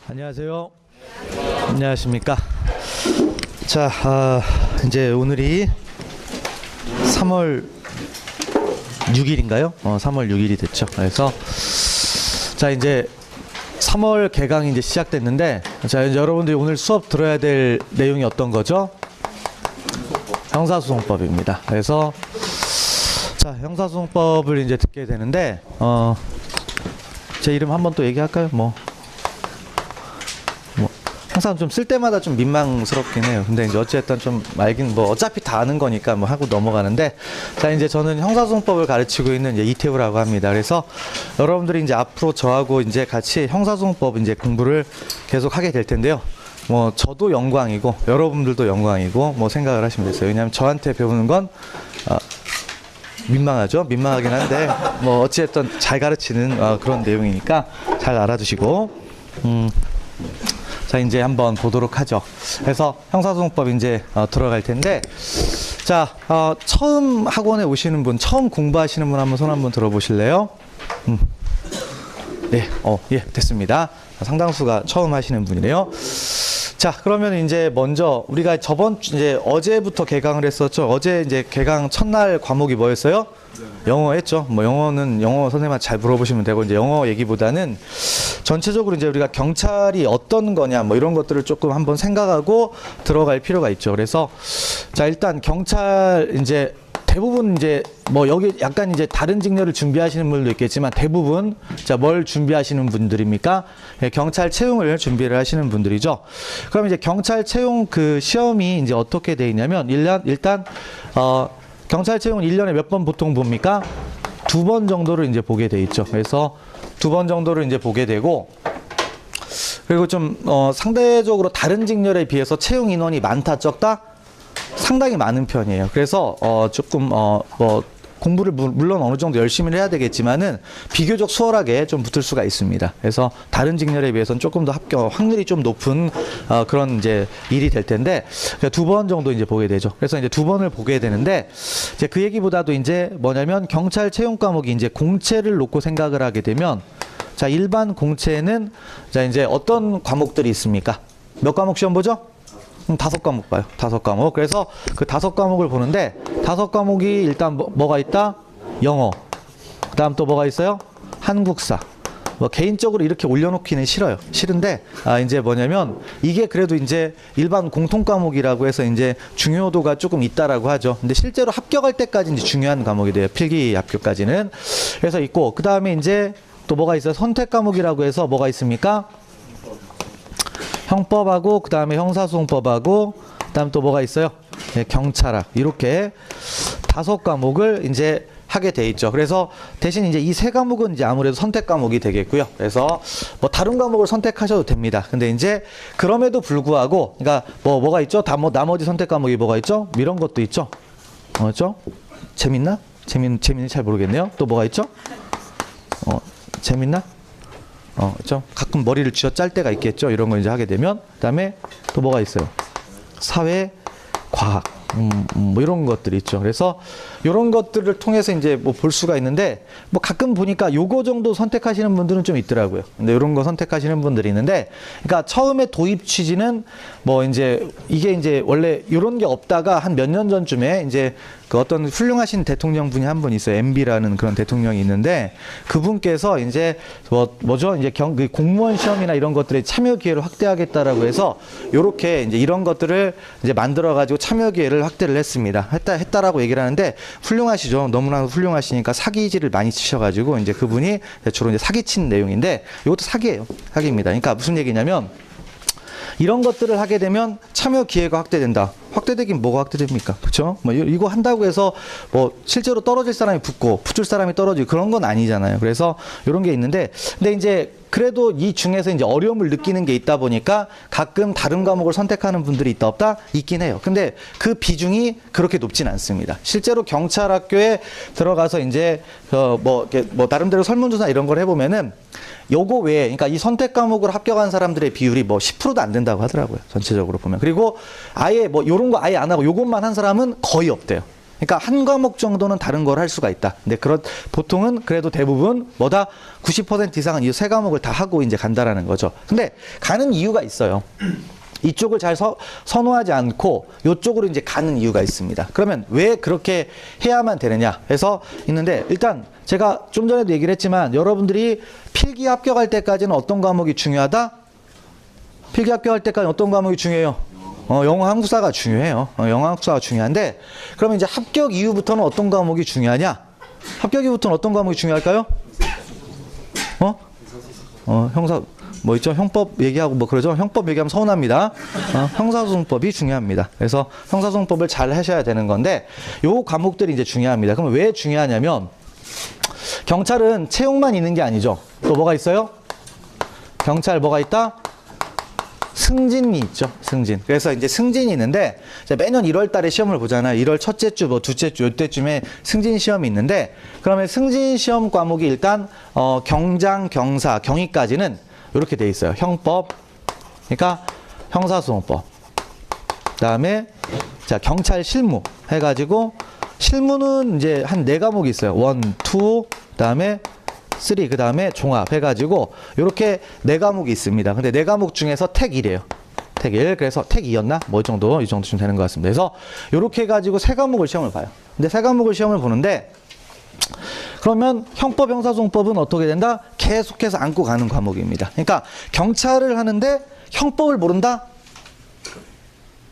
안녕하세요. 안녕하십니까. 자, 이제 오늘이 3월 6일인가요? 3월 6일이 됐죠. 그래서 자, 이제 3월 개강이 이제 시작됐는데, 자, 이제 여러분들이 오늘 수업 들어야 될 내용이 어떤 거죠? 형사소송법입니다. 그래서 자, 형사소송법을 이제 듣게 되는데, 제 이름 한번 또 얘기할까요? 항상 좀 쓸 때마다 좀 민망스럽긴 해요. 근데 이제 어쨌든 좀 알긴 어차피 다 아는 거니까 하고 넘어가는데, 자, 이제 저는 형사소송법을 가르치고 있는 이제 이태우라고 합니다. 그래서 여러분들이 이제 앞으로 저하고 이제 같이 형사소송법 이제 공부를 계속 하게 될 텐데요. 저도 영광이고 여러분들도 영광이고 생각을 하시면 되세요. 왜냐하면 저한테 배우는 건 민망하죠. 민망하긴 한데 어찌됐든 잘 가르치는 그런 내용이니까 잘 알아두시고, 자, 이제 한번 보도록 하죠. 그래서 형사소송법 이제 들어갈 텐데, 자, 처음 학원에 오시는 분, 처음 공부하시는 분 한번 손 한번 들어보실래요? 네, 예, 됐습니다. 상당수가 처음 하시는 분이네요. 자, 그러면 이제 먼저 우리가 이제 어제부터 개강을 했었죠. 어제 이제 개강 첫날 과목이 뭐였어요? 영어 했죠. 영어는 영어 선생님한테 잘 물어보시면 되고, 이제 영어 얘기보다는 전체적으로 이제 우리가 경찰이 어떤 거냐 이런 것들을 조금 한번 생각하고 들어갈 필요가 있죠. 그래서 자, 일단 경찰 이제 대부분 이제 여기 약간 이제 다른 직렬을 준비하시는 분들도 있겠지만, 대부분 자, 뭘 준비하시는 분들입니까? 예, 경찰 채용을 준비를 하시는 분들이죠. 그럼 이제 경찰 채용 그 시험이 이제 어떻게 돼 있냐면, 일단 경찰 채용은 1년에 몇 번 보통 봅니까? 2번 정도를 이제 보게 돼 있죠. 그래서 2번 정도를 이제 보게 되고, 그리고 좀 상대적으로 다른 직렬에 비해서 채용 인원이 많다 적다? 상당히 많은 편이에요. 그래서 조금 공부를 물론 어느 정도 열심히 해야 되겠지만은 비교적 수월하게 좀 붙을 수가 있습니다. 그래서 다른 직렬에 비해서는 조금 더 합격 확률이 좀 높은 그런 이제 일이 될 텐데, 2번 정도 이제 보게 되죠. 그래서 이제 2번을 보게 되는데, 이제 그 얘기보다도 이제 뭐냐면, 경찰 채용 과목이 이제 공채를 놓고 생각을 하게 되면, 자, 일반 공채는 자, 이제 어떤 과목들이 있습니까? 몇 과목 시험 보죠? 5과목 봐요. 5과목. 그래서 그 5과목을 보는데, 5과목이 일단 뭐가 있다? 영어. 그 다음 또 뭐가 있어요? 한국사. 개인적으로 이렇게 올려놓기는 싫어요. 싫은데, 이제 뭐냐면, 이게 그래도 이제 일반 공통 과목이라고 해서 이제 중요도가 조금 있다라고 하죠. 근데 실제로 합격할 때까지 이제 중요한 과목이 돼요. 필기 합격까지는. 그래서 있고, 그 다음에 이제 또 뭐가 있어요? 선택 과목이라고 해서 뭐가 있습니까? 형법하고, 그 다음에 형사소송법하고, 그 다음 또 뭐가 있어요? 네, 경찰학. 이렇게 5과목을 이제 하게 돼 있죠. 그래서 대신 이제 이 3과목은 이제 아무래도 선택 과목이 되겠고요. 그래서 다른 과목을 선택하셔도 됩니다. 근데 이제 그럼에도 불구하고, 그러니까 뭐가 있죠? 나머지 선택 과목이 뭐가 있죠? 이런 것도 있죠. 뭐죠? 재밌나? 재밌는지 잘 모르겠네요. 또 뭐가 있죠? 재밌나? 좀 가끔 머리를 쥐어 짤 때가 있겠죠. 이런 거 이제 하게 되면. 그다음에 또 뭐가 있어요? 사회, 과학, 이런 것들이 있죠. 그래서 이런 것들을 통해서 이제 볼 수가 있는데, 가끔 보니까 요거 정도 선택하시는 분들은 좀 있더라고요. 근데 이런 거 선택하시는 분들이 있는데, 그러니까 처음에 도입 취지는 이제 이게 이제 원래 이런 게 없다가 한 몇 년 전쯤에 이제 그 어떤 훌륭하신 대통령 분이 한 분 있어요. MB라는 그런 대통령이 있는데, 그분께서 이제 뭐죠? 이제 그 공무원 시험이나 이런 것들의 참여 기회를 확대하겠다라고 해서 요렇게 이제 이런 것들을 이제 만들어 가지고 참여 기회를 확대를 했습니다. 했다라고 얘기를 하는데, 훌륭하시죠. 너무나 훌륭하시니까 사기질을 많이 치셔가지고 이제 그분이 주로 이제 사기친 내용인데, 이것도 사기예요. 사기입니다. 그러니까 무슨 얘기냐면, 이런 것들을 하게 되면 참여 기회가 확대된다. 확대되긴 뭐가 확대됩니까? 그렇죠? 이거 한다고 해서 실제로 떨어질 사람이 붙고 붙을 사람이 떨어지고 그런 건 아니잖아요. 그래서 이런 게 있는데, 근데 이제 그래도 이 중에서 이제 어려움을 느끼는 게 있다 보니까 가끔 다른 과목을 선택하는 분들이 있다 없다? 있긴 해요. 근데 그 비중이 그렇게 높진 않습니다. 실제로 경찰학교에 들어가서 이제 나름대로 설문조사 이런 걸 해보면은 요거 외에, 그러니까 이 선택 과목을 합격한 사람들의 비율이 10%도 안 된다고 하더라고요. 전체적으로 보면. 그리고 아예 요런 거 아예 안 하고 요것만 한 사람은 거의 없대요. 그러니까 한 과목 정도는 다른 걸 할 수가 있다. 근데 보통은 그래도 대부분 뭐다 90% 이상은 이 세 과목을 다 하고 이제 간다라는 거죠. 근데 가는 이유가 있어요. 이쪽을 잘 선호하지 않고 이쪽으로 이제 가는 이유가 있습니다. 그러면 왜 그렇게 해야만 되느냐 해서 있는데, 일단 제가 좀 전에도 얘기를 했지만 여러분들이 필기 합격할 때까지는 어떤 과목이 중요하다? 필기 합격할 때까지 어떤 과목이 중요해요? 영어 한국사가 중요해요. 영어 한국사가 중요한데, 그러면 이제 합격 이후부터는 어떤 과목이 중요하냐? 합격 이후부터는 어떤 과목이 중요할까요? 형사 뭐 있죠? 형법 얘기하고 뭐 그러죠? 형법 얘기하면 서운합니다. 형사소송법이 중요합니다. 그래서 형사소송법을 잘 하셔야 되는 건데, 요 과목들이 이제 중요합니다. 그럼 왜 중요하냐면, 경찰은 채용만 있는 게 아니죠. 또 뭐가 있어요? 경찰 뭐가 있다? 승진이 있죠. 승진. 그래서 이제 승진이 있는데, 매년 1월 달에 시험을 보잖아요. 1월 첫째 주, 뭐 둘째 주, 이때쯤에 승진 시험이 있는데, 그러면 승진 시험 과목이 일단, 경장, 경사, 경위까지는 이렇게 돼 있어요. 형법, 그러니까 형사소송법. 그 다음에, 자, 경찰 실무 해가지고, 실무는 이제 한 4과목이 있어요. 1, 2, 그 다음에 3, 그 다음에 종합 해가지고 이렇게 4과목이 있습니다. 근데 4과목 중에서 택 1이에요. 택 1. 그래서 택 2였나? 뭐 이 정도쯤 되는 것 같습니다. 그래서 이렇게 해가지고 3과목을 시험을 봐요. 근데 3과목을 시험을 보는데, 그러면 형법, 형사소송법은 어떻게 된다? 계속해서 안고 가는 과목입니다. 그러니까 경찰을 하는데 형법을 모른다?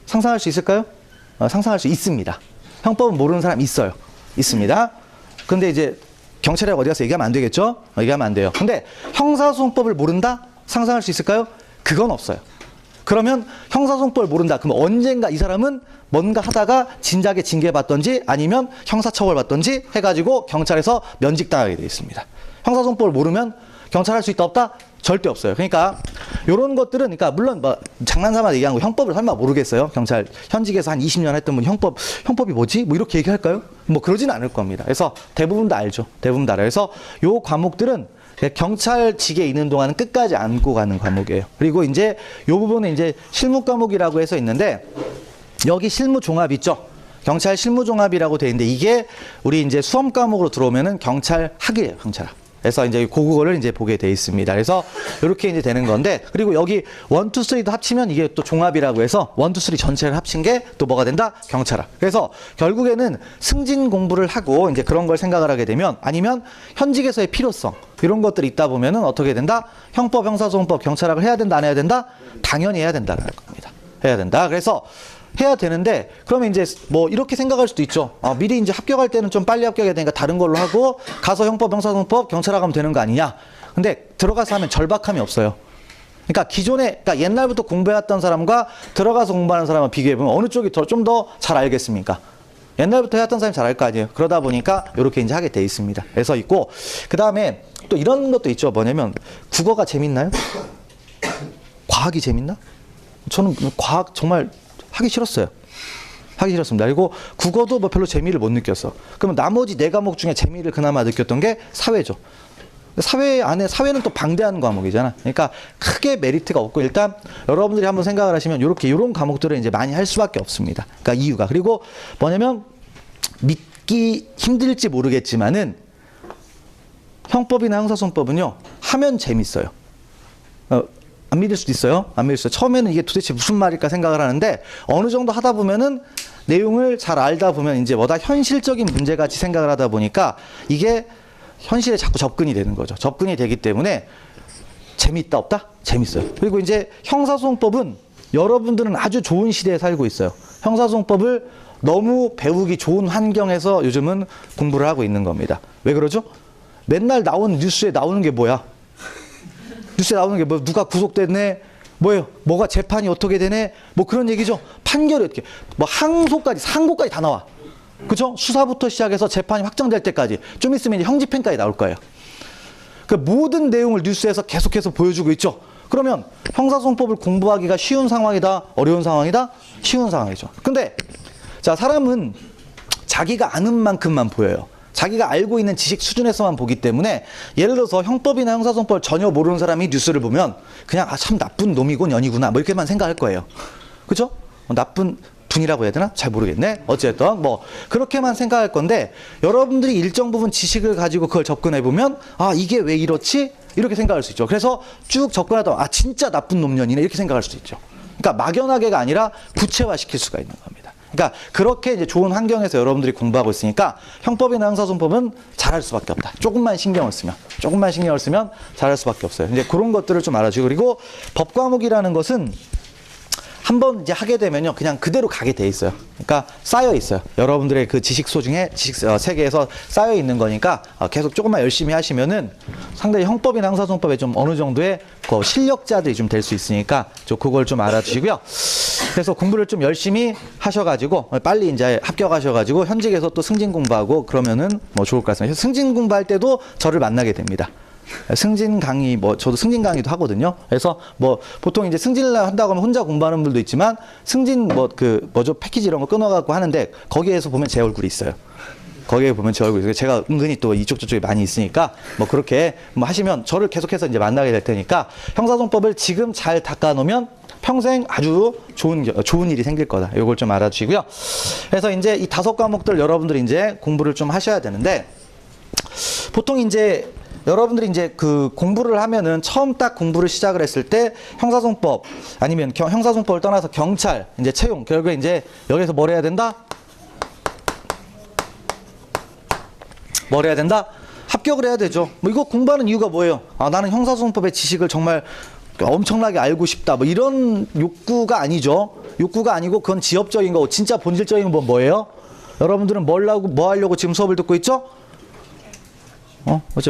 상상할 수 있을까요? 상상할 수 있습니다. 형법은 모르는 사람 있어요. 있습니다. 근데 이제 경찰에 어디 가서 얘기하면 안 되겠죠? 얘기하면 안 돼요. 근데 형사소송법을 모른다? 상상할 수 있을까요? 그건 없어요. 그러면 형사소송법을 모른다. 그럼 언젠가 이 사람은 뭔가 하다가 진작에 징계받던지 아니면 형사처벌 받던지 해가지고 경찰에서 면직당하게 되어 있습니다. 형사소송법을 모르면 경찰 할 수 있다 없다? 절대 없어요. 그러니까 이런 것들은, 그러니까 물론 뭐 장난삼아 얘기한 거 형법을 설마 모르겠어요? 경찰 현직에서 한 20년 했던 분 형법이 뭐지? 뭐 이렇게 얘기할까요? 뭐 그러진 않을 겁니다. 그래서 대부분 다 알죠. 대부분 다 알아요. 그래서 요 과목들은 경찰직에 있는 동안은 끝까지 안고 가는 과목이에요. 그리고 이제 요 부분은 이제 실무 과목이라고 해서 있는데, 여기 실무 종합 있죠? 경찰 실무 종합이라고 돼 있는데, 이게 우리 이제 수험 과목으로 들어오면은 경찰 학이에요. 경찰 학. 그래서 이제 그거를 이제 보게 돼 있습니다. 그래서 이렇게 이제 되는 건데, 그리고 여기 1, 2, 3도 합치면 이게 또 종합이라고 해서 1, 2, 3 전체를 합친 게 또 뭐가 된다? 경찰학. 그래서 결국에는 승진 공부를 하고 이제 그런 걸 생각을 하게 되면, 아니면 현직에서의 필요성 이런 것들이 있다 보면은 어떻게 된다? 형법, 형사소송법, 경찰학을 해야 된다, 안 해야 된다? 당연히 해야 된다는 겁니다. 해야 된다. 그래서 해야 되는데, 그러면 이제 뭐 이렇게 생각할 수도 있죠. 미리 이제 합격할 때는 좀 빨리 합격해야 되니까 다른 걸로 하고 가서 형법, 형사소송법, 경찰학 하면 되는 거 아니냐. 근데 들어가서 하면 절박함이 없어요. 그러니까 그러니까 옛날부터 공부해왔던 사람과 들어가서 공부하는 사람을 비교해보면 어느 쪽이 좀 더 잘 알겠습니까? 옛날부터 해왔던 사람이 잘 알 거 아니에요. 그러다 보니까 이렇게 이제 하게 돼 있습니다. 그래서 있고, 그 다음에 또 이런 것도 있죠. 뭐냐면, 국어가 재밌나요? 과학이 재밌나? 저는 과학 정말 하기 싫었어요. 하기 싫었습니다. 그리고 국어도 뭐 별로 재미를 못 느꼈어. 그러면 나머지 4과목 중에 재미를 그나마 느꼈던 게 사회죠. 사회는 또 방대한 과목이잖아. 그러니까 크게 메리트가 없고, 일단 여러분들이 한번 생각을 하시면 이런 과목들을 이제 많이 할 수밖에 없습니다. 그러니까 이유가. 그리고 뭐냐면, 믿기 힘들지 모르겠지만은 형법이나 형사소송법은요, 하면 재밌어요. 안 믿을 수도 있어요. 안 믿을 수 있어요. 처음에는 이게 도대체 무슨 말일까 생각을 하는데, 어느 정도 하다 보면은 내용을 잘 알다 보면 이제 뭐다 현실적인 문제같이 생각을 하다 보니까 이게 현실에 자꾸 접근이 되는 거죠. 접근이 되기 때문에 재밌다 없다? 재밌어요. 그리고 이제 형사소송법은 여러분들은 아주 좋은 시대에 살고 있어요. 형사소송법을 너무 배우기 좋은 환경에서 요즘은 공부를 하고 있는 겁니다. 왜 그러죠? 맨날 나오는 뉴스에 나오는 게 뭐야? 뉴스에 나오는 게 뭐, 누가 구속됐네? 뭐예요? 뭐가 재판이 어떻게 되네? 뭐 그런 얘기죠. 판결이 어떻게, 뭐 항소까지, 상고까지 다 나와. 그죠? 수사부터 시작해서 재판이 확정될 때까지. 좀 있으면 이제 형집행까지 나올 거예요. 그 모든 내용을 뉴스에서 계속해서 보여주고 있죠. 그러면 형사소송법을 공부하기가 쉬운 상황이다? 어려운 상황이다? 쉬운 상황이죠. 근데 자, 사람은 자기가 아는 만큼만 보여요. 자기가 알고 있는 지식 수준에서만 보기 때문에, 예를 들어서 형법이나 형사소송법을 전혀 모르는 사람이 뉴스를 보면 그냥 참 나쁜 놈이고 년이구나 뭐 이렇게만 생각할 거예요. 그죠? 나쁜 분이라고 해야 되나? 잘 모르겠네. 어쨌든 뭐 그렇게만 생각할 건데 여러분들이 일정 부분 지식을 가지고 그걸 접근해 보면 아 이게 왜 이렇지? 이렇게 생각할 수 있죠. 그래서 쭉 접근하다 아 진짜 나쁜 놈년이네 이렇게 생각할 수 있죠. 그러니까 막연하게가 아니라 구체화시킬 수가 있는 겁니다. 그러니까 그렇게 이제 좋은 환경에서 여러분들이 공부하고 있으니까 형법이나 형사소송법은 잘할 수밖에 없다. 조금만 신경을 쓰면 잘할 수밖에 없어요. 이제 그런 것들을 좀 알아주고 그리고 법 과목이라는 것은 한번 이제 하게 되면요, 그냥 그대로 가게 돼 있어요. 그러니까 쌓여 있어요. 여러분들의 그 지식 소중에 지식 세계에서 쌓여 있는 거니까 계속 조금만 열심히 하시면은 상당히 형법이나 형사소송법에 좀 어느 정도의 그 실력자들이 좀 될 수 있으니까 좀 그걸 좀 알아주시고요. 그래서 공부를 좀 열심히 하셔가지고 빨리 이제 합격하셔가지고 현직에서 또 승진 공부하고 그러면은 뭐 좋을 것 같습니다. 승진 공부할 때도 저를 만나게 됩니다. 승진 강의 뭐 저도 승진 강의도 하거든요. 그래서 뭐 보통 이제 승진을 한다고 하면 혼자 공부하는 분들도 있지만 승진 뭐 그 뭐죠 패키지 이런 거 끊어갖고 하는데 거기에서 보면 제 얼굴이 있어요. 거기에 보면 제 얼굴이 있어요. 제가 은근히 또 이쪽 저쪽에 많이 있으니까 뭐 그렇게 뭐 하시면 저를 계속해서 이제 만나게 될 테니까 형사소송법을 지금 잘 닦아놓으면 평생 아주 좋은 일이 생길 거다. 이걸 좀 알아주시고요. 그래서 이제 이 5과목들 여러분들이 이제 공부를 좀 하셔야 되는데 보통 이제 여러분들이 이제 그 공부를 하면은 처음 딱 공부를 시작을 했을 때 형사소송법 아니면 형사소송법을 떠나서 경찰, 이제 채용, 결국에 이제 여기서 뭘 해야 된다? 뭘 해야 된다? 합격을 해야 되죠. 뭐 이거 공부하는 이유가 뭐예요? 아, 나는 형사소송법의 지식을 정말 엄청나게 알고 싶다. 뭐 이런 욕구가 아니죠. 욕구가 아니고 그건 지엽적인 거고 진짜 본질적인 건 뭐예요? 여러분들은 뭐 하려고 지금 수업을 듣고 있죠?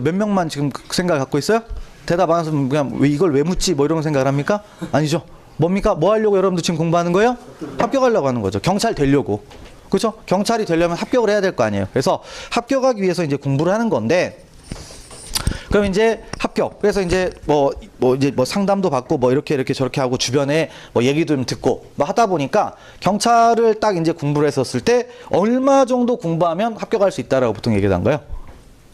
몇 명만 지금 그 생각을 갖고 있어요? 대답 안 하면 그냥 이걸 왜 묻지? 뭐 이런 생각을 합니까? 아니죠. 뭡니까? 뭐 하려고 여러분들 지금 공부하는 거예요? 합격하려고 하는 거죠. 경찰 되려고. 그렇죠? 경찰이 되려면 합격을 해야 될 거 아니에요. 그래서 합격하기 위해서 이제 공부를 하는 건데 그럼 이제 합격. 그래서 이제 뭐 상담도 받고 뭐 이렇게 저렇게 하고 주변에 뭐 얘기도 좀 듣고 뭐 하다 보니까 경찰을 딱 이제 공부를 했었을 때 얼마 정도 공부하면 합격할 수 있다라고 보통 얘기를 한 거예요.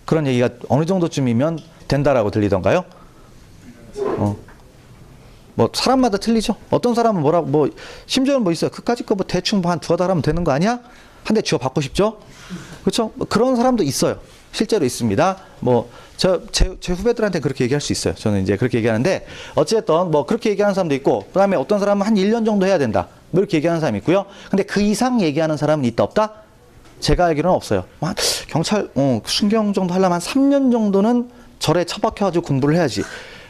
그런 얘기가 어느 정도쯤이면 된다라고 들리던가요? 뭐 사람마다 틀리죠. 어떤 사람은 뭐 심지어는 뭐 있어요. 그까짓 거 뭐 대충 한 두어 달 하면 되는 거 아니야? 한 대 쥐어 받고 싶죠? 그렇죠? 뭐 그런 사람도 있어요. 실제로 있습니다. 뭐 제 후배들한테 그렇게 얘기할 수 있어요. 저는 이제 그렇게 얘기하는데 어쨌든 뭐 그렇게 얘기하는 사람도 있고 그다음에 어떤 사람은 한 1년 정도 해야 된다. 뭐 이렇게 얘기하는 사람이 있고요. 근데 그 이상 얘기하는 사람은 있다 없다? 제가 알기로는 없어요. 경찰 순경 정도 하려면 한 3년 정도는 절에 처박혀가지고 공부를 해야지.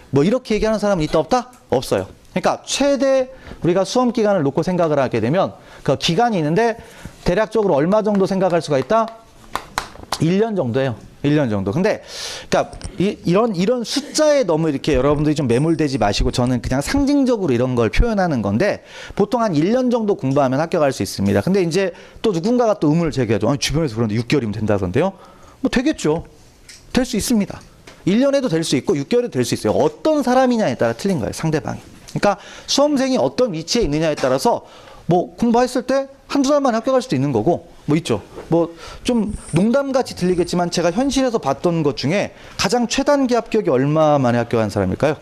뭐 이렇게 얘기하는 사람은 있다 없다? 없어요. 그러니까 최대 우리가 수험 기간을 놓고 생각을 하게 되면 그 기간이 있는데 대략적으로 얼마 정도 생각할 수가 있다? 1년 정도예요. 1년 정도. 근데 그러니까 이런 숫자에 너무 이렇게 여러분들이 좀 매몰되지 마시고 저는 그냥 상징적으로 이런 걸 표현하는 건데 보통 한 1년 정도 공부하면 합격할 수 있습니다. 근데 이제 또 누군가가 또 의문을 제기하죠. 아니 주변에서 그런데 6개월이면 된다던데요? 뭐 되겠죠. 될 수 있습니다. 1년에도 될 수 있고 6개월에도 될 수 있어요. 어떤 사람이냐에 따라 틀린 거예요. 상대방이. 그러니까 수험생이 어떤 위치에 있느냐에 따라서 뭐 공부했을 때 한두 달만 합격할 수도 있는 거고 뭐 있죠. 뭐 좀 농담같이 들리겠지만 제가 현실에서 봤던 것 중에 가장 최단기 합격이 얼마 만에 합격한 사람일까요?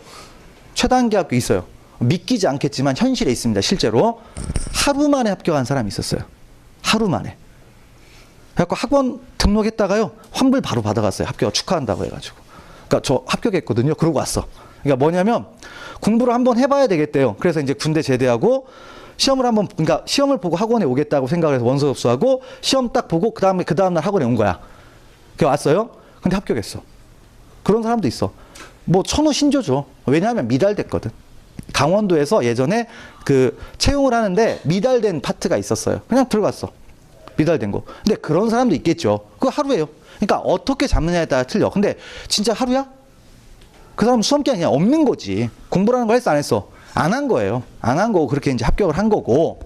최단기 합격 있어요. 믿기지 않겠지만 현실에 있습니다. 실제로 하루 만에 합격한 사람이 있었어요. 하루 만에. 그래갖고 학원 등록했다가요 환불 바로 받아갔어요. 합격 축하한다고 해가지고. 그러니까 저 합격했거든요. 그러고 왔어. 그러니까 뭐냐면 공부를 한번 해봐야 되겠대요. 그래서 이제 군대 제대하고 그러니까 시험을 보고 학원에 오겠다고 생각을 해서 원서 접수하고 시험 딱 보고 그 다음날 학원에 온 거야. 그 왔어요. 근데 합격했어. 그런 사람도 있어. 뭐 천우 신조죠. 왜냐하면 미달됐거든. 강원도에서 예전에 그 채용을 하는데 미달된 파트가 있었어요. 그냥 들어갔어. 미달된 거. 근데 그런 사람도 있겠죠. 그거 하루예요. 그러니까 어떻게 잡느냐에 따라 틀려. 근데 진짜 하루야? 그 사람 수험 기간이 그냥 없는 거지. 공부라는 걸 했어 안 했어? 안 한 거예요. 안 한 거고 그렇게 이제 합격을 한 거고.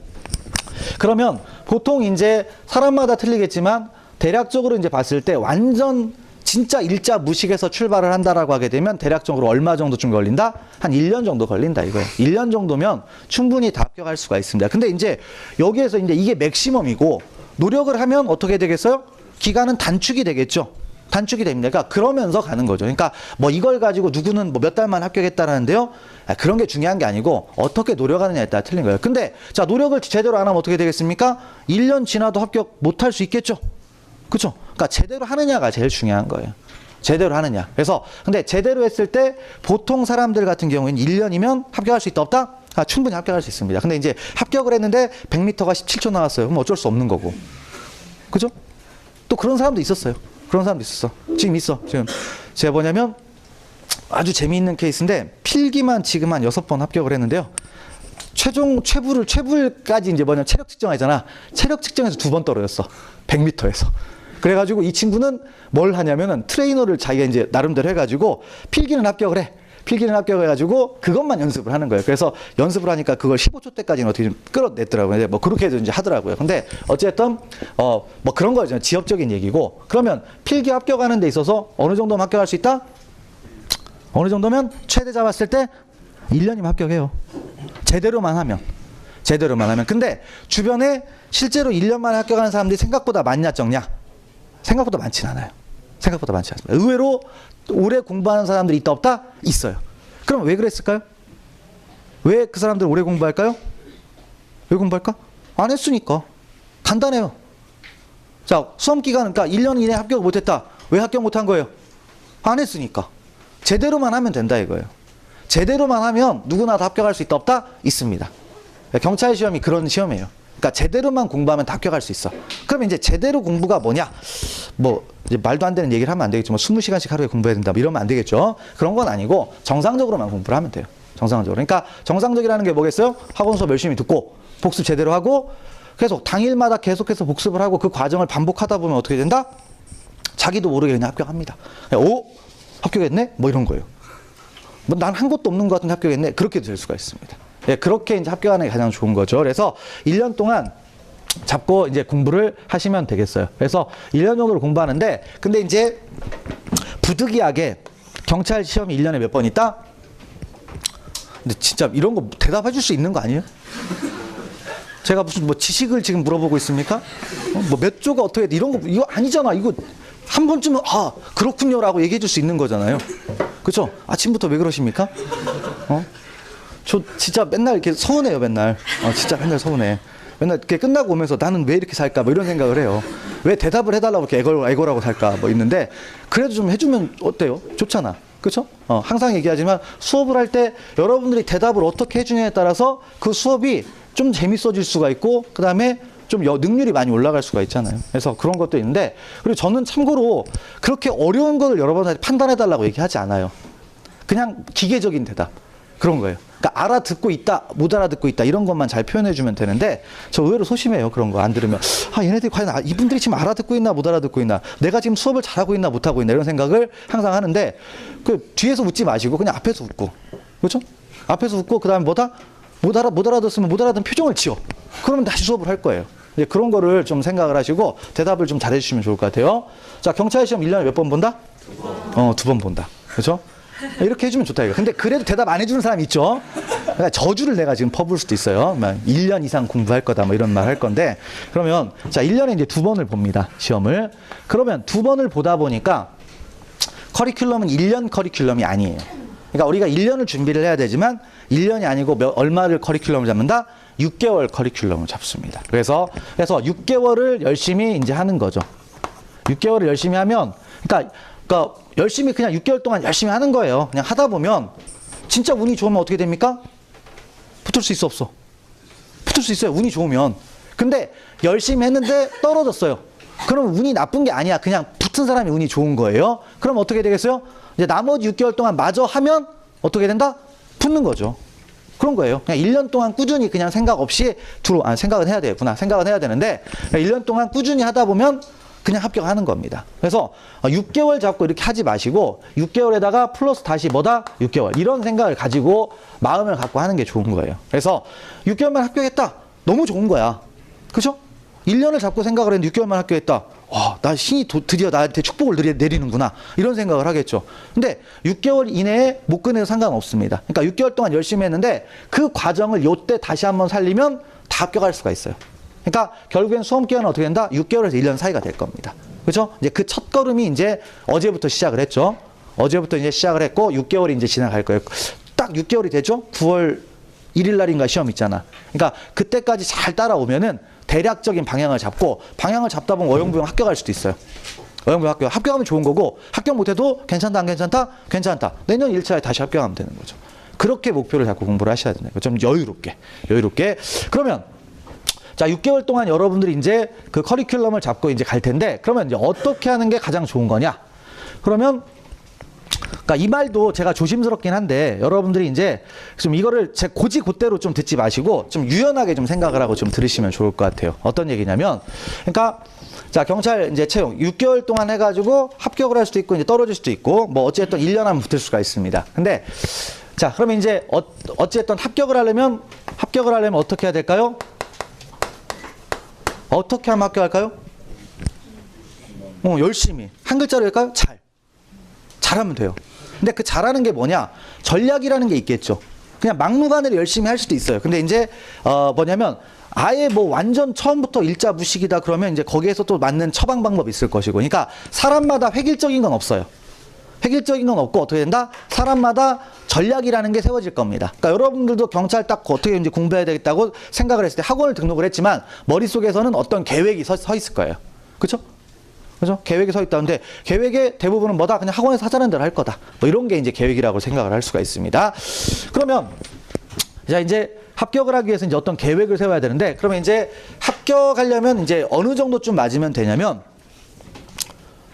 그러면 보통 이제 사람마다 틀리겠지만 대략적으로 이제 봤을 때 완전 진짜 일자 무식에서 출발을 한다라고 하게 되면 대략적으로 얼마 정도쯤 걸린다? 한 1년 정도 걸린다 이거예요. 1년 정도면 충분히 다 합격할 수가 있습니다. 근데 이제 여기에서 이제 이게 맥시멈이고 노력을 하면 어떻게 되겠어요? 기간은 단축이 되겠죠. 단축이 됩니다. 그러니까 그러면서 가는 거죠. 그러니까 뭐 이걸 가지고 누구는 뭐 몇 달만 합격했다라는데요. 그런 게 중요한 게 아니고 어떻게 노력하느냐에 따라 틀린 거예요. 근데 자, 노력을 제대로 안 하면 어떻게 되겠습니까? 1년 지나도 합격 못 할 수 있겠죠. 그렇죠? 그러니까 제대로 하느냐가 제일 중요한 거예요. 제대로 하느냐. 그래서 근데 제대로 했을 때 보통 사람들 같은 경우에는 1년이면 합격할 수 있다 없다? 충분히 합격할 수 있습니다. 근데 이제 합격을 했는데 100m가 17초 나왔어요. 그럼 어쩔 수 없는 거고. 그죠? 또 그런 사람도 있었어요. 그런 사람도 있었어. 지금 있어. 지금 제가 뭐냐면 아주 재미있는 케이스인데 필기만 지금 한 6번 합격을 했는데요. 최불까지 이제 뭐냐면 체력 측정하잖아. 체력 측정에서 2번 떨어졌어. 100m에서. 그래가지고 이 친구는 뭘 하냐면은 트레이너를 자기가 이제 나름대로 해가지고 필기는 합격을 해. 필기는 합격해가지고 그것만 연습을 하는 거예요. 그래서 연습을 하니까 그걸 15초 때까지는 어떻게 좀 끌어냈더라고요. 뭐 그렇게 해서 이제 하더라고요. 근데 어쨌든 뭐 그런 거죠. 지엽적인 얘기고. 그러면 필기 합격하는 데 있어서 어느 정도면 합격할 수 있다? 어느 정도면 최대 잡았을 때 1년이면 합격해요. 제대로만 하면. 제대로만 하면. 근데 주변에 실제로 1년 만에 합격하는 사람들이 생각보다 많냐 적냐? 생각보다 많진 않아요. 생각보다 많지 않습니다. 의외로 오래 공부하는 사람들이 있다 없다? 있어요. 그럼 왜 그랬을까요? 왜 그 사람들 오래 공부할까요? 왜 공부할까? 안 했으니까. 간단해요. 자, 수험기간, 그러니까 1년 이내에 합격을 못했다. 왜 합격 못한 거예요? 안 했으니까. 제대로만 하면 된다 이거예요. 제대로만 하면 누구나 다 합격할 수 있다 없다? 있습니다. 경찰 시험이 그런 시험이에요. 그러니까 제대로만 공부하면 다 합격할 수 있어. 그러면 이제 제대로 공부가 뭐냐? 뭐 이제 말도 안 되는 얘기를 하면 안 되겠죠. 뭐 20시간씩 하루에 공부해야 된다. 뭐 이러면 안 되겠죠. 그런 건 아니고 정상적으로만 공부를 하면 돼요. 정상적으로. 그러니까 정상적이라는 게 뭐겠어요? 학원 수업 열심히 듣고 복습 제대로 하고 계속 당일마다 계속해서 복습을 하고 그 과정을 반복하다 보면 어떻게 된다? 자기도 모르게 그냥 합격합니다. 오? 합격했네? 뭐 이런 거예요. 뭐 난 한 것도 없는 것 같은데 합격했네? 그렇게 될 수가 있습니다. 예, 그렇게 이제 합격하는 게 가장 좋은 거죠. 그래서 1년 동안 잡고 이제 공부를 하시면 되겠어요. 그래서 1년 정도를 공부하는데, 근데 이제 부득이하게 경찰 시험이 1년에 몇 번 있다? 근데 진짜 이런 거 대답해 줄 수 있는 거 아니에요? 제가 무슨 뭐 지식을 지금 물어보고 있습니까? 뭐 몇 조가 어떻게 돼? 이런 거, 이거 아니잖아. 이거 한 번쯤은, 아, 그렇군요라고 얘기해 줄 수 있는 거잖아요. 그쵸? 아침부터 왜 그러십니까? 저 진짜 맨날 이렇게 서운해요, 맨날. 진짜 맨날 서운해. 맨날 이렇게 끝나고 오면서 나는 왜 이렇게 살까? 뭐 이런 생각을 해요. 왜 대답을 해달라고 이렇게 애걸하고 살까? 뭐 있는데, 그래도 좀 해주면 어때요? 좋잖아. 그쵸? 항상 얘기하지만 수업을 할 때 여러분들이 대답을 어떻게 해주냐에 따라서 그 수업이 좀 재밌어질 수가 있고, 그 다음에 좀 능률이 많이 올라갈 수가 있잖아요. 그래서 그런 것도 있는데, 그리고 저는 참고로 그렇게 어려운 걸 여러분한테 판단해달라고 얘기하지 않아요. 그냥 기계적인 대답. 그런 거예요. 그러니까 알아듣고 있다, 못 알아듣고 있다 이런 것만 잘 표현해주면 되는데 저 의외로 소심해요. 그런 거 안 들으면 얘네들이 과연 이분들이 지금 알아듣고 있나 못 알아듣고 있나, 내가 지금 수업을 잘하고 있나 못하고 있나 이런 생각을 항상 하는데, 그 뒤에서 웃지 마시고 그냥 앞에서 웃고, 그렇죠? 앞에서 웃고 그 다음에 뭐다? 못 알아듣으면 못 알아듣는 표정을 지어. 그러면 다시 수업을 할 거예요. 이제 그런 거를 좀 생각을 하시고 대답을 좀 잘해주시면 좋을 것 같아요. 자, 경찰 시험 1년에 몇 번 본다? 2번 본다. 그렇죠? 이렇게 해주면 좋다 이거. 근데 그래도 대답 안 해주는 사람 있죠. 그러니까 저주를 내가 지금 퍼부을 수도 있어요. 1년 이상 공부할 거다 뭐 이런 말 할 건데, 그러면 자 1년에 이제 2번을 봅니다, 시험을. 그러면 2번을 보다 보니까 커리큘럼은 1년 커리큘럼이 아니에요. 그러니까 우리가 1년을 준비를 해야 되지만 1년이 아니고 얼마를 커리큘럼을 잡는다? 6개월 커리큘럼을 잡습니다. 그래서 6개월을 열심히 이제 하는 거죠. 6개월을 열심히 하면, 그러니까 열심히 그냥 6개월 동안 열심히 하는 거예요. 그냥 하다 보면 진짜 운이 좋으면 어떻게 됩니까? 붙을 수 있어 없어? 붙을 수 있어요. 운이 좋으면. 근데 열심히 했는데 떨어졌어요. 그럼 운이 나쁜 게 아니야. 그냥 붙은 사람이 운이 좋은 거예요. 그럼 어떻게 되겠어요? 이제 나머지 6개월 동안 마저 하면 어떻게 된다? 붙는 거죠. 그런 거예요. 그냥 1년 동안 꾸준히 그냥 생각 없이 생각은 해야 되겠구나. 생각은 해야 되는데 1년 동안 꾸준히 하다 보면 그냥 합격하는 겁니다. 그래서 6개월 잡고 이렇게 하지 마시고 6개월에다가 플러스 다시 뭐다? 6개월. 이런 생각을 가지고 마음을 갖고 하는 게 좋은 거예요. 그래서 6개월만 합격했다. 너무 좋은 거야. 그죠? 1년을 잡고 생각을 했는데 6개월만 합격했다. 와, 나 신이 드디어 나한테 축복을 내리는구나. 이런 생각을 하겠죠. 근데 6개월 이내에 못 끝내도 상관없습니다. 그러니까 6개월 동안 열심히 했는데 그 과정을 요때 다시 한번 살리면 다 합격할 수가 있어요. 그러니까 결국엔 수험 기간은 어떻게 된다? 6개월에서 1년 사이가 될 겁니다. 그죠? 이제 그 첫 걸음이 이제 어제부터 시작을 했죠. 어제부터 이제 시작을 했고 6개월이 이제 지나갈 거예요. 딱 6개월이 되죠? 9월 1일 날인가 시험 있잖아. 그러니까 그때까지 잘 따라오면은 대략적인 방향을 잡고 방향을 잡다 보면 어영부영 합격할 수도 있어요. 어영부영 합격하면 좋은 거고 합격 못해도 괜찮다 안 괜찮다? 괜찮다. 내년 1차에 다시 합격하면 되는 거죠. 그렇게 목표를 잡고 공부를 하셔야 되는 거죠. 좀 여유롭게. 그러면 자 6개월 동안 여러분들이 이제 그 커리큘럼을 잡고 이제 갈 텐데 그러면 이제 어떻게 하는 게 가장 좋은 거냐? 그러면 그러니까 이 말도 제가 조심스럽긴 한데 여러분들이 이제 좀 이거를 제 고지고대로 좀 듣지 마시고 좀 유연하게 좀 생각을 하고 좀 들으시면 좋을 것 같아요. 어떤 얘기냐면 그러니까 자 경찰 이제 채용 6개월 동안 해가지고 합격을 할 수도 있고 이제 떨어질 수도 있고 뭐 어쨌든 1년 하면 붙을 수가 있습니다. 근데 자 그러면 이제 어쨌든 합격을 하려면 어떻게 해야 될까요? 어떻게 하면 합격할까요? 열심히. 한 글자로 할까요? 잘하면 돼요. 근데 그 잘하는 게 뭐냐? 전략이라는 게 있겠죠. 그냥 막무가내로 열심히 할 수도 있어요. 근데 이제 뭐냐면 아예 뭐 완전 처음부터 일자 무식이다 그러면 이제 거기에서 또 맞는 처방 방법이 있을 것이고. 그러니까 사람마다 획일적인 건 없어요. 획일적인 건 없고 어떻게 된다? 사람마다 전략이라는 게 세워질 겁니다. 그러니까 여러분들도 경찰 딱 어떻게 이제 공부해야 되겠다고 생각을 했을 때 학원을 등록을 했지만 머릿속에서는 어떤 계획이 서 있을 거예요. 그렇죠? 그죠? 계획이 서 있다는데 계획의 대부분은 뭐다? 그냥 학원에서 하자는 대로 할 거다. 뭐 이런 게 이제 계획이라고 생각을 할 수가 있습니다. 그러면 자 이제 합격을 하기 위해서 이제 어떤 계획을 세워야 되는데 그러면 이제 합격하려면 이제 어느 정도 좀 맞으면 되냐면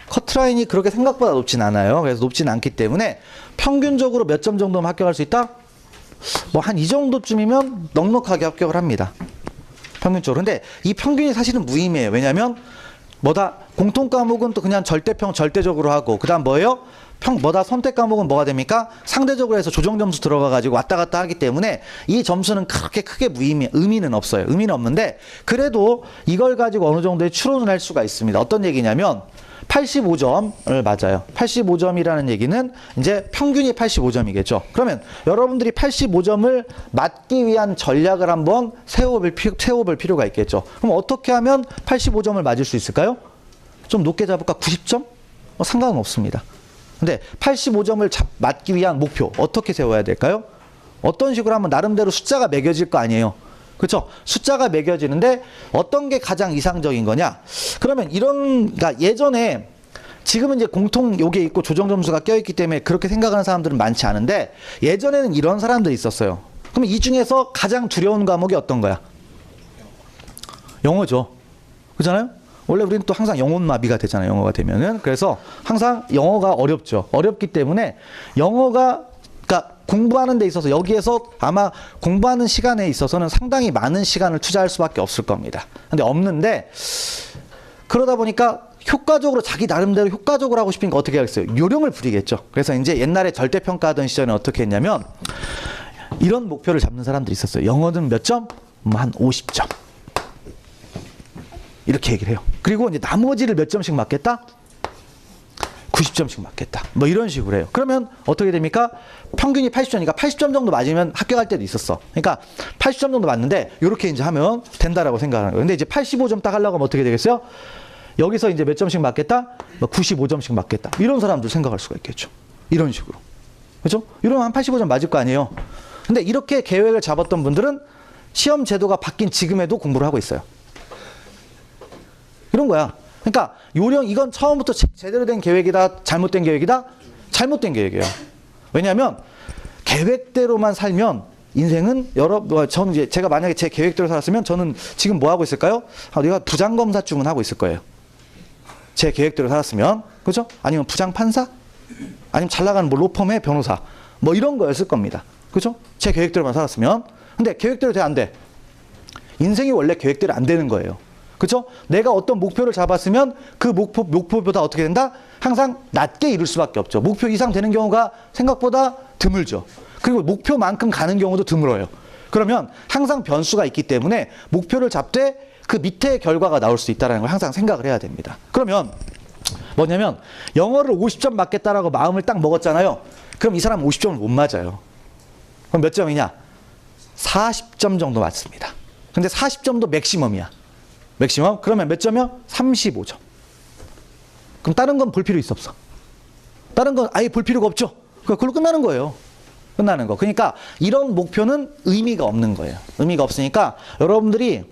커트라인이 그렇게 생각보다 높진 않아요. 그래서 높진 않기 때문에 평균적으로 몇 점 정도면 합격할 수 있다? 뭐 한 이 정도쯤이면 넉넉하게 합격을 합니다. 평균적으로. 근데 이 평균이 사실은 무의미해요. 왜냐하면 뭐다 공통 과목은 또 그냥 절대평 절대적으로 하고 그다음 뭐예요? 뭐다 선택 과목은 뭐가 됩니까? 상대적으로 해서 조정 점수 들어가 가지고 왔다 갔다 하기 때문에 이 점수는 그렇게 크게 의미는 없어요. 의미는 없는데 그래도 이걸 가지고 어느 정도의 추론을 할 수가 있습니다. 어떤 얘기냐면 85점을 맞아요. 85점이라는 얘기는 이제 평균이 85점이겠죠. 그러면 여러분들이 85점을 맞기 위한 전략을 한번 세워볼 필요가 있겠죠. 그럼 어떻게 하면 85점을 맞을 수 있을까요? 좀 높게 잡을까? 90점? 상관은 없습니다. 근데 85점을 맞기 위한 목표 어떻게 세워야 될까요? 어떤 식으로 하면 나름대로 숫자가 매겨질 거 아니에요. 그렇죠? 숫자가 매겨지는데 어떤 게 가장 이상적인 거냐? 그러면 그러니까 예전에 지금은 이제 공통 요게 있고 조정 점수가 껴있기 때문에 그렇게 생각하는 사람들은 많지 않은데 예전에는 이런 사람들이 있었어요. 그럼 이 중에서 가장 두려운 과목이 어떤 거야? 영어죠. 그렇잖아요? 원래 우리는 또 항상 영혼마비가 되잖아요. 영어가 되면은. 그래서 항상 영어가 어렵죠. 어렵기 때문에 영어가 그러니까 공부하는 데 있어서 여기에서 아마 공부하는 시간에 있어서는 상당히 많은 시간을 투자할 수밖에 없을 겁니다. 근데 없는데 그러다 보니까 효과적으로 자기 나름대로 효과적으로 하고 싶으니까 어떻게 하겠어요? 요령을 부리겠죠. 그래서 이제 옛날에 절대평가하던 시절에 어떻게 했냐면 이런 목표를 잡는 사람들이 있었어요. 영어는 몇 점? 한 50점. 이렇게 얘기를 해요. 그리고 이제 나머지를 몇 점씩 맞겠다? 90점씩 맞겠다. 뭐 이런 식으로 해요. 그러면 어떻게 됩니까? 평균이 80점이니까 80점 정도 맞으면 합격할 때도 있었어. 그러니까 80점 정도 맞는데 이렇게 이제 하면 된다라고 생각하는 거예요. 근데 이제 85점 딱 하려고 하면 어떻게 되겠어요? 여기서 이제 몇 점씩 맞겠다? 95점씩 맞겠다. 이런 사람들 생각할 수가 있겠죠. 이런 식으로. 그렇죠? 이러면 한 85점 맞을 거 아니에요. 근데 이렇게 계획을 잡았던 분들은 시험 제도가 바뀐 지금에도 공부를 하고 있어요. 이런 거야. 그러니까 요령 이건 처음부터 제대로 된 계획이다, 잘못된 계획이다? 잘못된 계획이에요. 왜냐하면 계획대로만 살면 인생은 저는 이제 제가 만약에 제 계획대로 살았으면 저는 지금 뭐 하고 있을까요? 내가 부장검사쯤은 하고 있을 거예요. 제 계획대로 살았으면. 그죠? 아니면 부장판사? 아니면 잘 나가는 뭐 로펌의 변호사. 뭐 이런 거였을 겁니다. 그죠? 제 계획대로만 살았으면. 근데 계획대로 돼 안 돼? 인생이 원래 계획대로 안 되는 거예요. 그렇죠? 내가 어떤 목표를 잡았으면 그 목표보다 어떻게 된다? 항상 낮게 이룰 수밖에 없죠. 목표 이상 되는 경우가 생각보다 드물죠. 그리고 목표만큼 가는 경우도 드물어요. 그러면 항상 변수가 있기 때문에 목표를 잡되 그 밑에 결과가 나올 수 있다는 걸 항상 생각을 해야 됩니다. 그러면 뭐냐면 영어를 50점 맞겠다라고 마음을 딱 먹었잖아요. 그럼 이 사람은 50점을 못 맞아요. 그럼 몇 점이냐? 40점 정도 맞습니다. 근데 40점도 맥시멈이야. 맥시멈? 그러면 몇 점이요? 35점. 그럼 다른 건 볼 필요 있어 없어? 다른 건 아예 볼 필요가 없죠. 그걸로 끝나는 거예요. 끝나는 거. 그러니까 이런 목표는 의미가 없는 거예요. 의미가 없으니까 여러분들이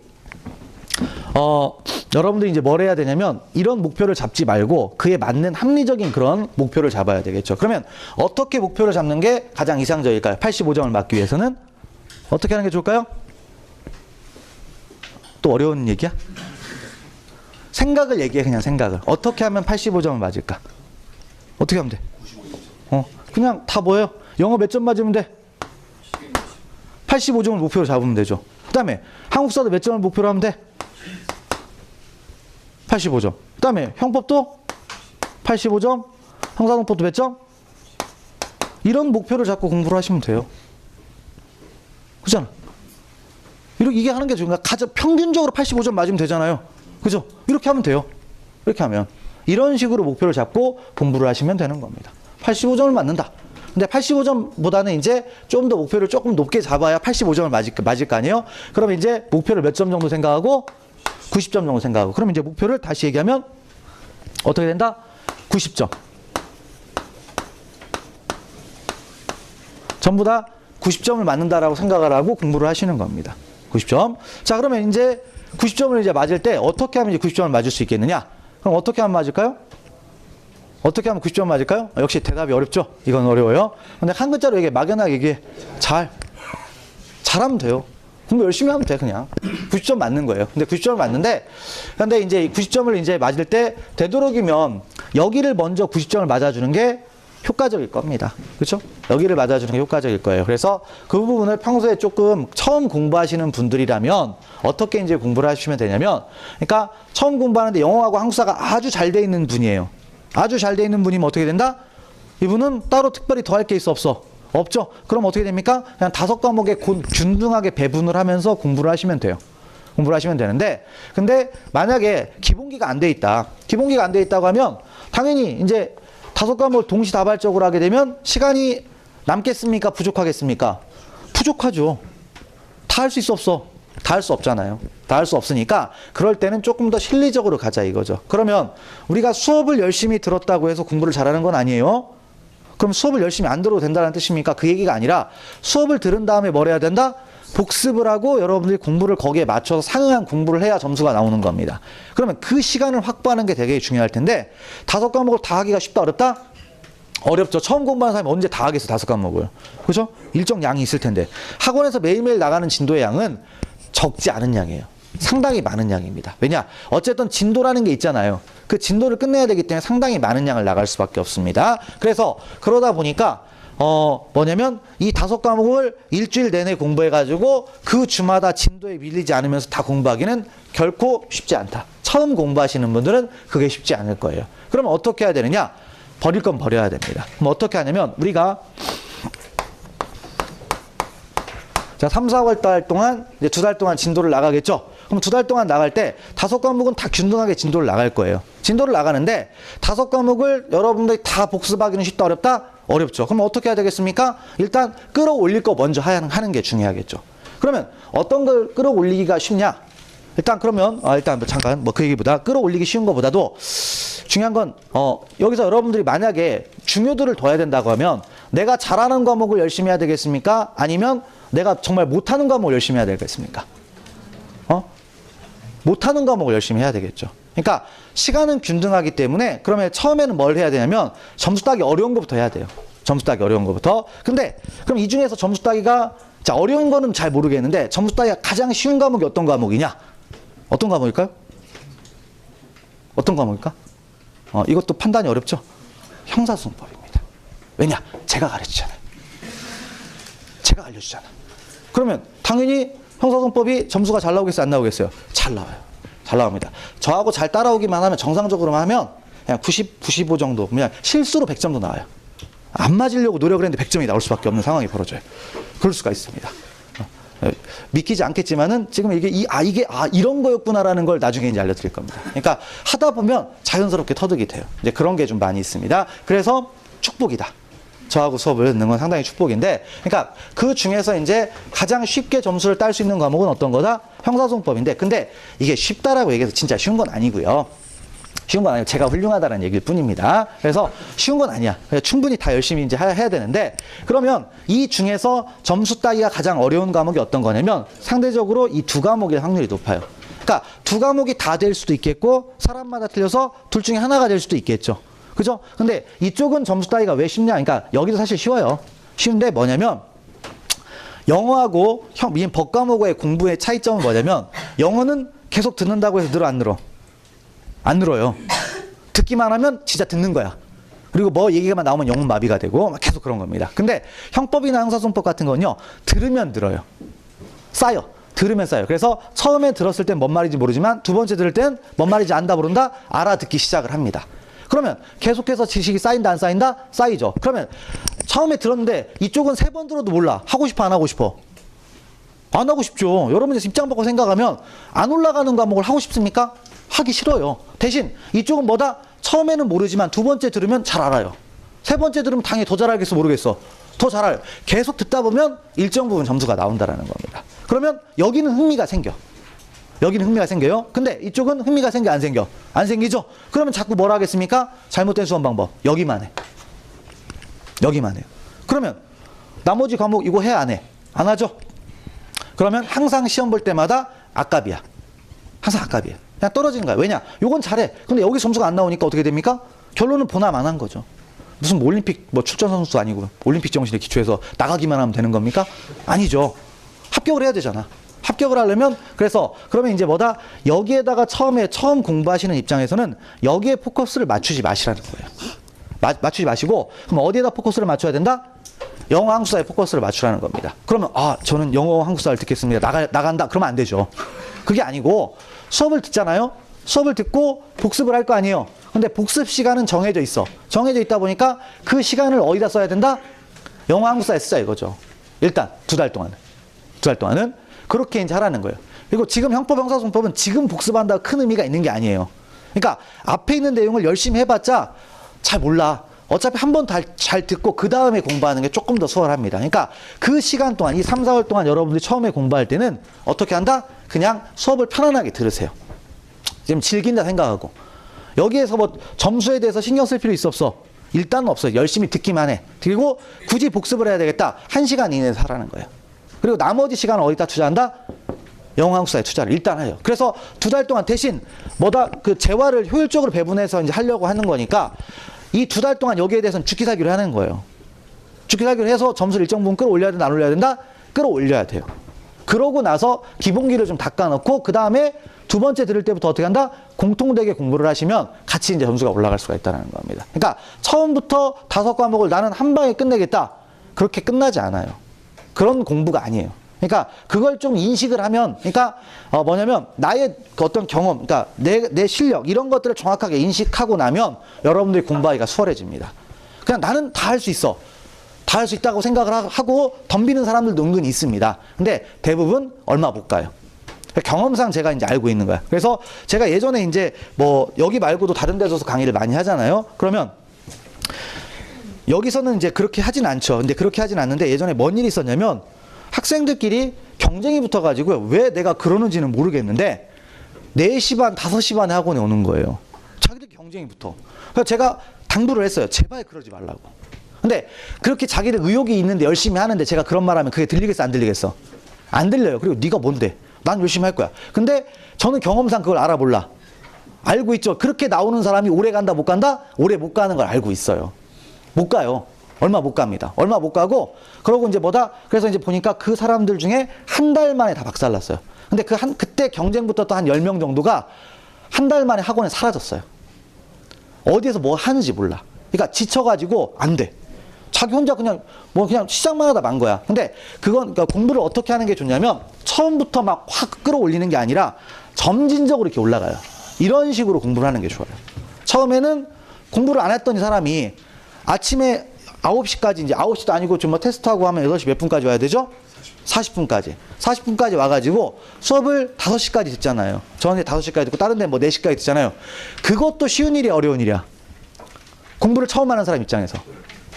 이제 뭘 해야 되냐면 이런 목표를 잡지 말고 그에 맞는 합리적인 그런 목표를 잡아야 되겠죠. 그러면 어떻게 목표를 잡는 게 가장 이상적일까요? 85점을 맞기 위해서는 어떻게 하는 게 좋을까요? 또 어려운 얘기야? 생각을 얘기해. 그냥 생각을. 어떻게 하면 85점을 맞을까? 어떻게 하면 돼? 그냥 다 뭐예요? 영어 몇 점 맞으면 돼? 85점을 목표로 잡으면 되죠. 그 다음에 한국사도 몇 점을 목표로 하면 돼? 85점. 그 다음에 형법도 85점. 형사동법도 몇 점? 이런 목표를 잡고 공부를 하시면 돼요. 그잖아. 이게 하는 게 좋은가? 가장 평균적으로 85점 맞으면 되잖아요. 그죠? 이렇게 하면 돼요. 이렇게 하면. 이런 식으로 목표를 잡고 공부를 하시면 되는 겁니다. 85점을 맞는다. 근데 85점보다는 이제 좀 더 목표를 조금 높게 잡아야 85점을 맞을 거 아니에요? 그럼 이제 목표를 몇 점 정도 생각하고 90점 정도 생각하고 그럼 이제 목표를 다시 얘기하면 어떻게 된다? 90점. 전부 다 90점을 맞는다라고 생각을 하고 공부를 하시는 겁니다. 90점. 자, 그러면 이제 90점을 이제 맞을 때 어떻게 하면 이제 90점을 맞을 수 있겠느냐? 그럼 어떻게 하면 맞을까요? 어떻게 하면 90점 맞을까요? 역시 대답이 어렵죠? 이건 어려워요. 근데 한 글자로 얘기해. 막연하게 얘기해. 잘하면 돼요. 공부 열심히 하면 돼, 그냥. 90점 맞는 거예요. 근데 90점을 맞는데, 근데 이제 90점을 이제 맞을 때, 되도록이면 여기를 먼저 90점을 맞아주는 게 효과적일 겁니다. 그렇죠? 여기를 맞아주는 게 효과적일 거예요. 그래서 그 부분을 평소에 조금 처음 공부하시는 분들이라면 어떻게 이제 공부를 하시면 되냐면, 그러니까 처음 공부하는데 영어하고 한국사가 아주 잘 돼 있는 분이에요. 아주 잘 돼 있는 분이면 어떻게 된다? 이분은 따로 특별히 더 할 게 있어 없어? 없죠? 그럼 어떻게 됩니까? 그냥 5과목에 균등하게 배분을 하면서 공부를 하시면 돼요. 공부를 하시면 되는데, 근데 만약에 기본기가 안 돼 있다. 기본기가 안 돼 있다고 하면 당연히 이제 5과목을 동시다발적으로 하게 되면 시간이 남겠습니까? 부족하겠습니까? 부족하죠. 다 할 수 있어 없어? 다 할 수 없잖아요. 다 할 수 없으니까 그럴 때는 조금 더 실리적으로 가자 이거죠. 그러면 우리가 수업을 열심히 들었다고 해서 공부를 잘하는 건 아니에요. 그럼 수업을 열심히 안 들어도 된다는 뜻입니까? 그 얘기가 아니라 수업을 들은 다음에 뭘 해야 된다? 복습을 하고 여러분들이 공부를 거기에 맞춰서 상응한 공부를 해야 점수가 나오는 겁니다. 그러면 그 시간을 확보하는 게 되게 중요할 텐데 5과목을 다 하기가 쉽다 어렵다? 어렵죠. 처음 공부하는 사람이 언제 다 하겠어 5과목을. 그죠? 일정 양이 있을 텐데 학원에서 매일매일 나가는 진도의 양은 적지 않은 양이에요. 상당히 많은 양입니다. 왜냐? 어쨌든 진도라는 게 있잖아요. 그 진도를 끝내야 되기 때문에 상당히 많은 양을 나갈 수밖에 없습니다. 그래서 그러다 보니까 뭐냐면 이 5과목을 일주일 내내 공부해가지고 그 주마다 진도에 밀리지 않으면서 다 공부하기는 결코 쉽지 않다. 처음 공부하시는 분들은 그게 쉽지 않을 거예요. 그러면 어떻게 해야 되느냐? 버릴 건 버려야 됩니다. 그럼 어떻게 하냐면 우리가 자, 3, 4월 달 동안 이제 2달 동안 진도를 나가겠죠? 그럼 2달 동안 나갈 때 5과목은 다 균등하게 진도를 나갈 거예요. 진도를 나가는데 5과목을 여러분들이 다 복습하기는 쉽다 어렵다? 어렵죠. 그럼 어떻게 해야 되겠습니까? 일단 끌어올릴 거 먼저 하는 게 중요하겠죠. 그러면 어떤 걸 끌어올리기가 쉽냐? 일단 그러면 일단 잠깐 그 얘기보다 끌어올리기 쉬운 것보다도 중요한 건 여기서 여러분들이 만약에 중요도를 둬야 된다고 하면 내가 잘하는 과목을 열심히 해야 되겠습니까? 아니면 내가 정말 못하는 과목을 열심히 해야 되겠습니까? 못하는 과목을 열심히 해야 되겠죠. 그러니까 시간은 균등하기 때문에 그러면 처음에는 뭘 해야 되냐면 점수 따기 어려운 것부터 해야 돼요. 점수 따기 어려운 것부터. 근데 그럼 이 중에서 점수 따기가 자 어려운 거는 잘 모르겠는데 점수 따기가 가장 쉬운 과목이 어떤 과목이냐? 어떤 과목일까요? 어떤 과목일까? 이것도 판단이 어렵죠? 형사소송법입니다. 왜냐? 제가 가르치잖아요. 제가 알려주잖아. 그러면 당연히 형사소송법이 점수가 잘 나오겠어요? 안 나오겠어요? 잘 나와요. 잘 나옵니다. 저하고 잘 따라오기만 하면 정상적으로만 하면 그냥 90, 95 정도 그냥 실수로 100점도 나와요. 안 맞으려고 노력을 했는데 100점이 나올 수밖에 없는 상황이 벌어져요. 그럴 수가 있습니다. 믿기지 않겠지만은 지금 이게 이런 거였구나라는 걸 나중에 이제 알려드릴 겁니다. 그러니까 하다 보면 자연스럽게 터득이 돼요. 이제 그런 게 좀 많이 있습니다. 그래서 축복이다. 저하고 수업을 듣는 건 상당히 축복인데, 그러니까 그 중에서 이제 가장 쉽게 점수를 딸 수 있는 과목은 어떤 거다? 형사소송법인데, 근데 이게 쉽다라고 얘기해서 진짜 쉬운 건 아니고요. 쉬운 건 아니고 제가 훌륭하다는 얘기일 뿐입니다. 그래서 쉬운 건 아니야. 충분히 다 열심히 이제 해야 되는데, 그러면 이 중에서 점수 따기가 가장 어려운 과목이 어떤 거냐면 상대적으로 이 두 과목일 확률이 높아요. 그러니까 두 과목이 다 될 수도 있겠고 사람마다 틀려서 둘 중에 하나가 될 수도 있겠죠. 그죠? 근데 이쪽은 점수 따기가 왜 쉽냐? 그러니까 여기도 사실 쉬워요. 쉬운데 뭐냐면 영어하고 법과목의 공부의 차이점은 뭐냐면 영어는 계속 듣는다고 해서 늘어 안 늘어? 안 늘어요. 듣기만 하면 진짜 듣는 거야. 그리고 뭐 얘기가 나오면 영혼 마비가 되고 막 계속 그런 겁니다. 근데 형법이나 형사소송법 같은 건요, 들으면 늘어요. 쌓여. 들으면 쌓여요. 그래서 처음에 들었을 땐 뭔 말인지 모르지만 두 번째 들을 땐 뭔 말인지 안다 모른다 알아듣기 시작을 합니다. 그러면 계속해서 지식이 쌓인다 안 쌓인다? 쌓이죠. 그러면 처음에 들었는데 이쪽은 세 번 들어도 몰라. 하고 싶어 안 하고 싶어? 안 하고 싶죠. 여러분 이제 입장 바꿔 생각하면 안 올라가는 과목을 하고 싶습니까? 하기 싫어요. 대신 이쪽은 뭐다? 처음에는 모르지만 두 번째 들으면 잘 알아요. 세 번째 들으면 당연히 더 잘 알겠어 모르겠어? 더 잘 알아요. 계속 듣다 보면 일정 부분 점수가 나온다라는 겁니다. 그러면 여기는 흥미가 생겨. 여기는 흥미가 생겨요. 근데 이쪽은 흥미가 생겨 안 생겨? 안 생기죠? 그러면 자꾸 뭐라 하겠습니까? 잘못된 수험 방법. 여기만 해. 여기만 해요. 그러면 나머지 과목 이거 해 안 해? 안 하죠? 그러면 항상 시험 볼 때마다 악갑이야. 항상 악갑이야. 그냥 떨어지는 거야. 왜냐? 요건 잘해. 근데 여기 점수가 안 나오니까 어떻게 됩니까? 결론은 보나마난 거죠. 무슨 뭐 올림픽 뭐 출전 선수도 아니고 올림픽 정신에 기초해서 나가기만 하면 되는 겁니까? 아니죠. 합격을 해야 되잖아. 합격을 하려면 그래서 그러면 이제 뭐다? 여기에다가 처음 공부하시는 입장에서는 여기에 포커스를 맞추지 마시라는 거예요. 맞추지 마시고 그럼 어디에다 포커스를 맞춰야 된다? 영어 한국사에 포커스를 맞추라는 겁니다. 그러면 저는 영어 한국사를 듣겠습니다. 나간다. 그러면 안 되죠. 그게 아니고 수업을 듣잖아요. 수업을 듣고 복습을 할 거 아니에요. 근데 복습 시간은 정해져 있어. 정해져 있다 보니까 그 시간을 어디다 써야 된다? 영어 한국사에 쓰자 이거죠. 일단 두 달 동안은 그렇게 이제 하라는 거예요. 그리고 지금 형법 형사소송법은 지금 복습한다고 큰 의미가 있는 게 아니에요. 그러니까 앞에 있는 내용을 열심히 해봤자 잘 몰라. 어차피 한 번 잘 듣고 그 다음에 공부하는 게 조금 더 수월합니다. 그러니까 그 시간 동안 이 3, 4월 동안 여러분들이 처음에 공부할 때는 어떻게 한다? 그냥 수업을 편안하게 들으세요. 지금 즐긴다 생각하고 여기에서 뭐 점수에 대해서 신경 쓸 필요 있어 없어? 일단은 없어요. 열심히 듣기만 해. 그리고 굳이 복습을 해야 되겠다. 1시간 이내에서 하라는 거예요. 그리고 나머지 시간을 어디다 투자한다? 영어 한국사에 투자를 일단 해요. 그래서 두 달 동안 대신 그 재화를 효율적으로 배분해서 이제 하려고 하는 거니까 이 두 달 동안 여기에 대해서는 죽기살기를 하는 거예요. 죽기살기를 해서 점수를 일정 부분 끌어올려야 된다, 안 올려야 된다? 끌어올려야 돼요. 그러고 나서 기본기를 좀 닦아놓고 그 다음에 두 번째 들을 때부터 어떻게 한다? 공통되게 공부를 하시면 같이 이제 점수가 올라갈 수가 있다는 겁니다. 그러니까 처음부터 5과목을 나는 한 방에 끝내겠다. 그렇게 끝나지 않아요. 그런 공부가 아니에요. 그러니까 그걸 좀 인식을 하면, 그러니까 뭐냐면 나의 어떤 경험, 그러니까 내 실력 이런 것들을 정확하게 인식하고 나면 여러분들이 공부하기가 수월해집니다. 그냥 나는 다 할 수 있어. 다 할 수 있다고 생각을 하고 덤비는 사람들도 은근히 있습니다. 근데 대부분 얼마 못 가요. 경험상 제가 이제 알고 있는 거야. 그래서 제가 예전에 이제 뭐 여기 말고도 다른 데서 강의를 많이 하잖아요. 그러면 여기서는 이제 그렇게 하진 않죠. 근데 그렇게 하진 않는데 예전에 뭔 일이 있었냐면 학생들끼리 경쟁이 붙어가지고 왜 내가 그러는지는 모르겠는데 4시 반, 5시 반에 학원에 오는 거예요. 자기들 경쟁이 붙어. 그래서 제가 당부를 했어요. 제발 그러지 말라고. 근데 그렇게 자기들 의욕이 있는데 열심히 하는데 제가 그런 말 하면 그게 들리겠어 안 들리겠어? 안 들려요. 그리고 네가 뭔데? 난 열심히 할 거야. 근데 저는 경험상 그걸 알아볼라. 알고 있죠. 그렇게 나오는 사람이 오래 간다 못 간다? 오래 못 가는 걸 알고 있어요. 못 가요. 얼마 못 갑니다. 얼마 못 가고 그러고 이제 그래서 이제 보니까 그 사람들 중에 한 달 만에 다 박살났어요. 근데 그때 경쟁부터 또 한 10명 정도가 한 달 만에 학원에 사라졌어요. 어디에서 뭐 하는지 몰라. 그러니까 지쳐가지고 안 돼. 자기 혼자 그냥 시작만 하다 만 거야. 근데 그건 그러니까 공부를 어떻게 하는 게 좋냐면 처음부터 막 확 끌어올리는 게 아니라 점진적으로 이렇게 올라가요. 이런 식으로 공부를 하는 게 좋아요. 처음에는 공부를 안 했던 이 사람이 아침에 9시까지 이제 9시도 아니고 좀 뭐 테스트하고 하면 8시 몇 분까지 와야 되죠? 40분까지 와가지고 수업을 5시까지 듣잖아요. 저는 5시까지 듣고 다른 데는 뭐 4시까지 듣잖아요. 그것도 쉬운 일이야 어려운 일이야? 공부를 처음 하는 사람 입장에서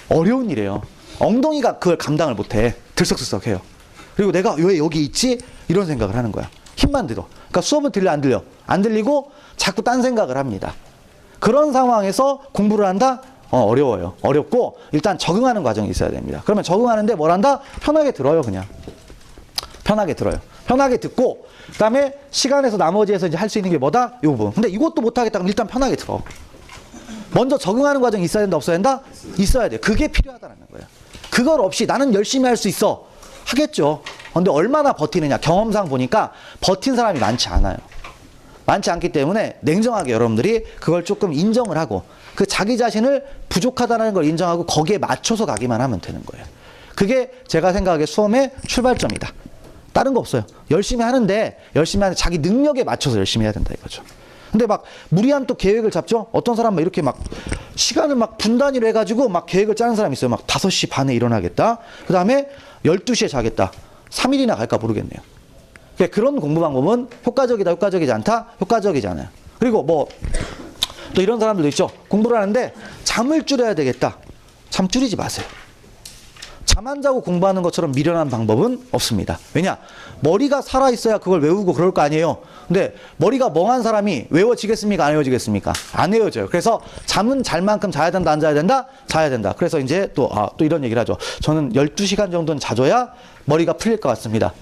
어려운 일이에요. 엉덩이가 그걸 감당을 못해. 들썩들썩해요. 그리고 내가 왜 여기 있지? 이런 생각을 하는 거야. 힘만 들어. 그러니까 수업은 들려 안 들려? 안 들리고 자꾸 딴 생각을 합니다. 그런 상황에서 공부를 한다? 어려워요. 어렵고 일단 적응하는 과정이 있어야 됩니다. 그러면 적응하는데 뭘 한다? 편하게 들어요, 그냥. 편하게 들어요. 편하게 듣고 그다음에 시간에서 나머지에서 이제 할 수 있는 게 뭐다? 이 부분. 근데 이것도 못 하겠다. 그럼 일단 편하게 들어. 먼저 적응하는 과정이 있어야 된다, 없어야 된다? 있어야 돼. 그게 필요하다는 거예요. 그걸 없이 나는 열심히 할 수 있어. 하겠죠. 근데 얼마나 버티느냐. 경험상 보니까 버틴 사람이 많지 않아요. 많지 않기 때문에 냉정하게 여러분들이 그걸 조금 인정을 하고 그 자기 자신을 부족하다는 걸 인정하고 거기에 맞춰서 가기만 하면 되는 거예요. 그게 제가 생각하기에 수험의 출발점이다. 다른 거 없어요. 열심히 하는데 자기 능력에 맞춰서 열심히 해야 된다 이거죠. 근데 막 무리한 또 계획을 잡죠. 어떤 사람은 이렇게 막 시간을 막 분단위로 해가지고 막 계획을 짜는 사람이 있어요. 막 5시 반에 일어나겠다. 그 다음에 12시에 자겠다. 3일이나 갈까 모르겠네요. 그런 공부 방법은 효과적이다, 효과적이지 않다, 효과적이지 않아요. 그리고 뭐 또 이런 사람들도 있죠. 공부를 하는데 잠을 줄여야 되겠다. 잠 줄이지 마세요. 잠 안 자고 공부하는 것처럼 미련한 방법은 없습니다. 왜냐? 머리가 살아있어야 그걸 외우고 그럴 거 아니에요. 근데 머리가 멍한 사람이 외워지겠습니까? 안 외워지겠습니까? 안 외워져요. 그래서 잠은 잘 만큼 자야 된다, 안 자야 된다? 자야 된다. 그래서 이제 또 이런 얘기를 하죠. 저는 12시간 정도는 자줘야 머리가 풀릴 것 같습니다.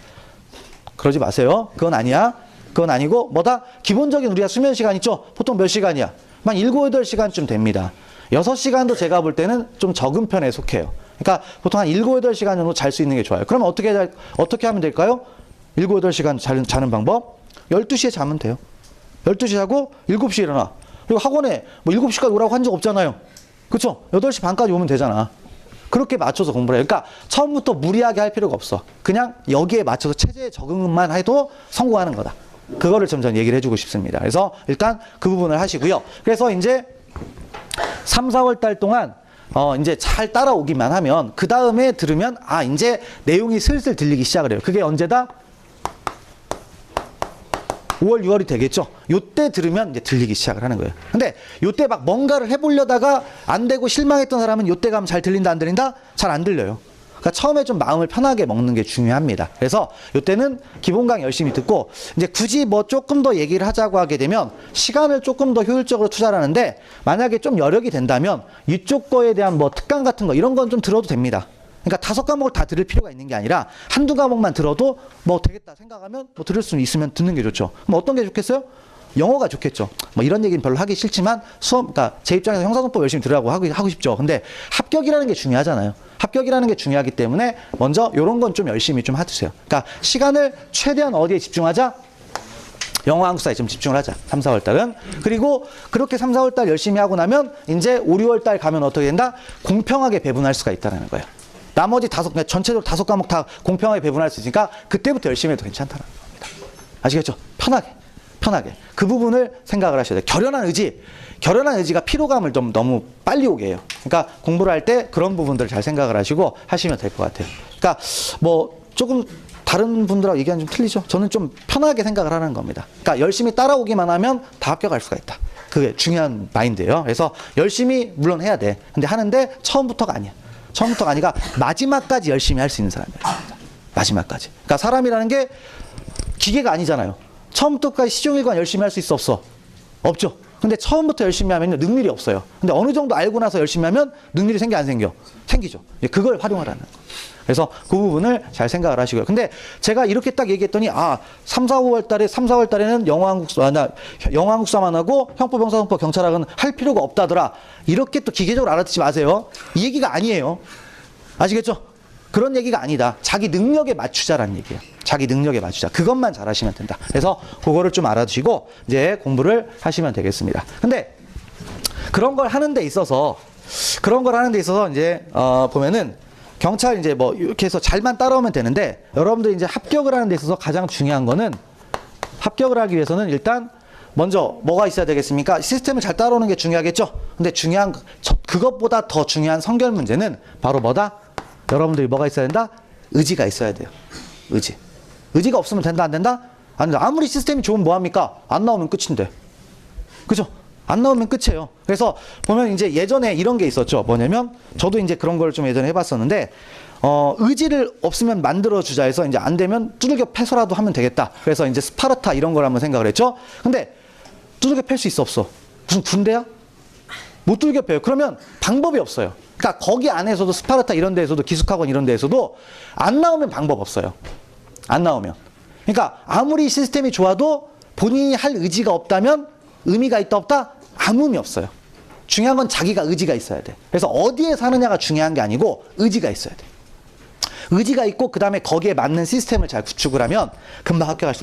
그러지 마세요. 그건 아니야. 그건 아니고 뭐다? 기본적인 우리가 수면 시간 있죠? 보통 몇 시간이야? 한 7, 8시간쯤 됩니다. 6시간도 제가 볼 때는 좀 적은 편에 속해요. 그러니까 보통 한 7, 8시간 정도 잘 수 있는 게 좋아요. 그러면 어떻게 하면 될까요? 7, 8시간 자는 방법? 12시에 자면 돼요. 12시에 자고 7시에 일어나. 그리고 학원에 뭐 7시까지 오라고 한 적 없잖아요. 그렇죠? 8시 반까지 오면 되잖아. 그렇게 맞춰서 공부를 해요. 그러니까 처음부터 무리하게 할 필요가 없어. 그냥 여기에 맞춰서 체제에 적응만 해도 성공하는 거다. 그거를 좀 전 얘기를 해주고 싶습니다. 그래서 일단 그 부분을 하시고요. 그래서 이제 3, 4월 달 동안 이제 잘 따라오기만 하면 그 다음에 들으면 이제 내용이 슬슬 들리기 시작을 해요. 그게 언제다? 5월, 6월이 되겠죠. 요때 들으면 이제 들리기 시작을 하는 거예요. 근데 요때 막 뭔가를 해보려다가 안 되고 실망했던 사람은 요때 가면 잘 들린다, 안 들린다? 잘 안 들려요. 그러니까 처음에 좀 마음을 편하게 먹는 게 중요합니다. 그래서 요때는 기본 강의 열심히 듣고 이제 굳이 뭐 조금 더 얘기를 하자고 하게 되면 시간을 조금 더 효율적으로 투자를 하는데 만약에 좀 여력이 된다면 이쪽 거에 대한 뭐 특강 같은 거 이런 건 좀 들어도 됩니다. 그러니까 5과목을 다 들을 필요가 있는 게 아니라 한두 과목만 들어도 뭐 되겠다 생각하면 뭐 들을 수 있으면 듣는 게 좋죠. 그럼 어떤 게 좋겠어요? 영어가 좋겠죠. 뭐 이런 얘기는 별로 하기 싫지만 그러니까 제 입장에서 형사소통법 열심히 들으라고 하고 싶죠. 근데 합격이라는 게 중요하잖아요. 합격이라는 게 중요하기 때문에 먼저 이런 건 좀 열심히 좀 해주세요. 그러니까 시간을 최대한 어디에 집중하자? 영어 한국사에 좀 집중을 하자. 3, 4월 달은. 그리고 그렇게 3, 4월 달 열심히 하고 나면 이제 5, 6월 달 가면 어떻게 된다? 공평하게 배분할 수가 있다는 거예요. 나머지 그냥 전체적으로 5과목 다 공평하게 배분할 수 있으니까 그때부터 열심히 해도 괜찮다는 겁니다. 아시겠죠? 편하게. 그 부분을 생각을 하셔야 돼요. 결연한 의지가 피로감을 좀 너무 빨리 오게 해요. 그러니까 공부를 할 때 그런 부분들을 잘 생각을 하시고 하시면 될 것 같아요. 그러니까 뭐 조금 다른 분들하고 얘기하는 좀 틀리죠. 저는 좀 편하게 생각을 하는 겁니다. 그러니까 열심히 따라오기만 하면 다 합격할 수가 있다. 그게 중요한 마인드예요. 그래서 열심히 물론 해야 돼. 근데 하는데 처음부터가 아니야. 처음부터가 아니라 마지막까지 열심히 할 수 있는 사람이에요. 마지막까지. 그러니까 사람이라는 게 기계가 아니잖아요. 처음부터까지 시종일관 열심히 할 수 있어, 없어? 없죠. 근데 처음부터 열심히 하면 능률이 없어요. 근데 어느 정도 알고 나서 열심히 하면 능률이 생겨, 안 생겨? 생기죠. 그걸 활용하라는 거. 그래서 그 부분을 잘 생각을 하시고요. 근데 제가 이렇게 딱 얘기했더니 3, 4월 달에는 영어 한국사만 하고 형법, 형사소통법, 경찰학은 할 필요가 없다더라. 이렇게 또 기계적으로 알아듣지 마세요. 이 얘기가 아니에요. 아시겠죠? 그런 얘기가 아니다. 자기 능력에 맞추자라는 얘기예요. 자기 능력에 맞추자. 그것만 잘하시면 된다. 그래서 그거를 좀 알아두시고 이제 공부를 하시면 되겠습니다. 근데 그런 걸 하는 데 있어서 이제 보면은 경찰 이제 뭐 이렇게 해서 잘만 따라오면 되는데 여러분들이 이제 합격을 하는 데 있어서 가장 중요한 거는 합격을 하기 위해서는 일단 먼저 뭐가 있어야 되겠습니까? 시스템을 잘 따라오는 게 중요하겠죠. 근데 그것보다 더 중요한 선결 문제는 바로 뭐다? 여러분들이 뭐가 있어야 된다? 의지가 있어야 돼요. 의지가 없으면 된다, 안 된다? 안 된다. 아무리 시스템이 좋으면 뭐합니까? 안 나오면 끝인데. 그죠? 안 나오면 끝이에요. 그래서 보면 이제 예전에 이런 게 있었죠. 뭐냐면 저도 이제 그런 걸 좀 예전에 해봤었는데 의지를 없으면 만들어주자 해서 이제 안 되면 두들겨 패서라도 하면 되겠다. 그래서 이제 스파르타 이런 걸 한번 생각을 했죠. 근데 두들겨 팰 수 있어, 없어? 무슨 군대야? 못 들게 배워요. 그러면 방법이 없어요. 그러니까 거기 안에서도 스파르타 이런 데에서도 기숙학원 이런 데에서도 안 나오면 방법 없어요. 안 나오면. 그러니까 아무리 시스템이 좋아도 본인이 할 의지가 없다면 의미가 있다 없다? 아무 의미 없어요. 중요한 건 자기가 의지가 있어야 돼. 그래서 어디에 사느냐가 중요한 게 아니고 의지가 있어야 돼. 의지가 있고 그 다음에 거기에 맞는 시스템을 잘 구축을 하면 금방 합격할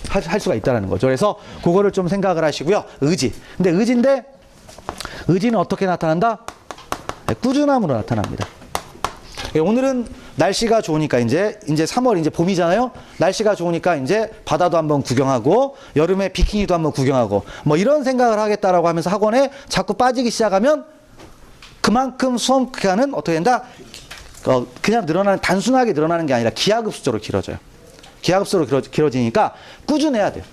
할 수가 있다는 거죠. 그래서 그거를 좀 생각을 하시고요. 의지. 근데 의지는 어떻게 나타난다? 꾸준함으로 나타납니다. 오늘은 날씨가 좋으니까 이제 3월 이제 봄이잖아요. 날씨가 좋으니까 이제 바다도 한번 구경하고 여름에 비키니도 한번 구경하고 뭐 이런 생각을 하겠다라고 하면서 학원에 자꾸 빠지기 시작하면 그만큼 수업 기간은 어떻게 된다? 그냥 단순하게 늘어나는 게 아니라 기하급수적으로 길어져요. 기하급수적으로 길어지니까 꾸준해야 돼요.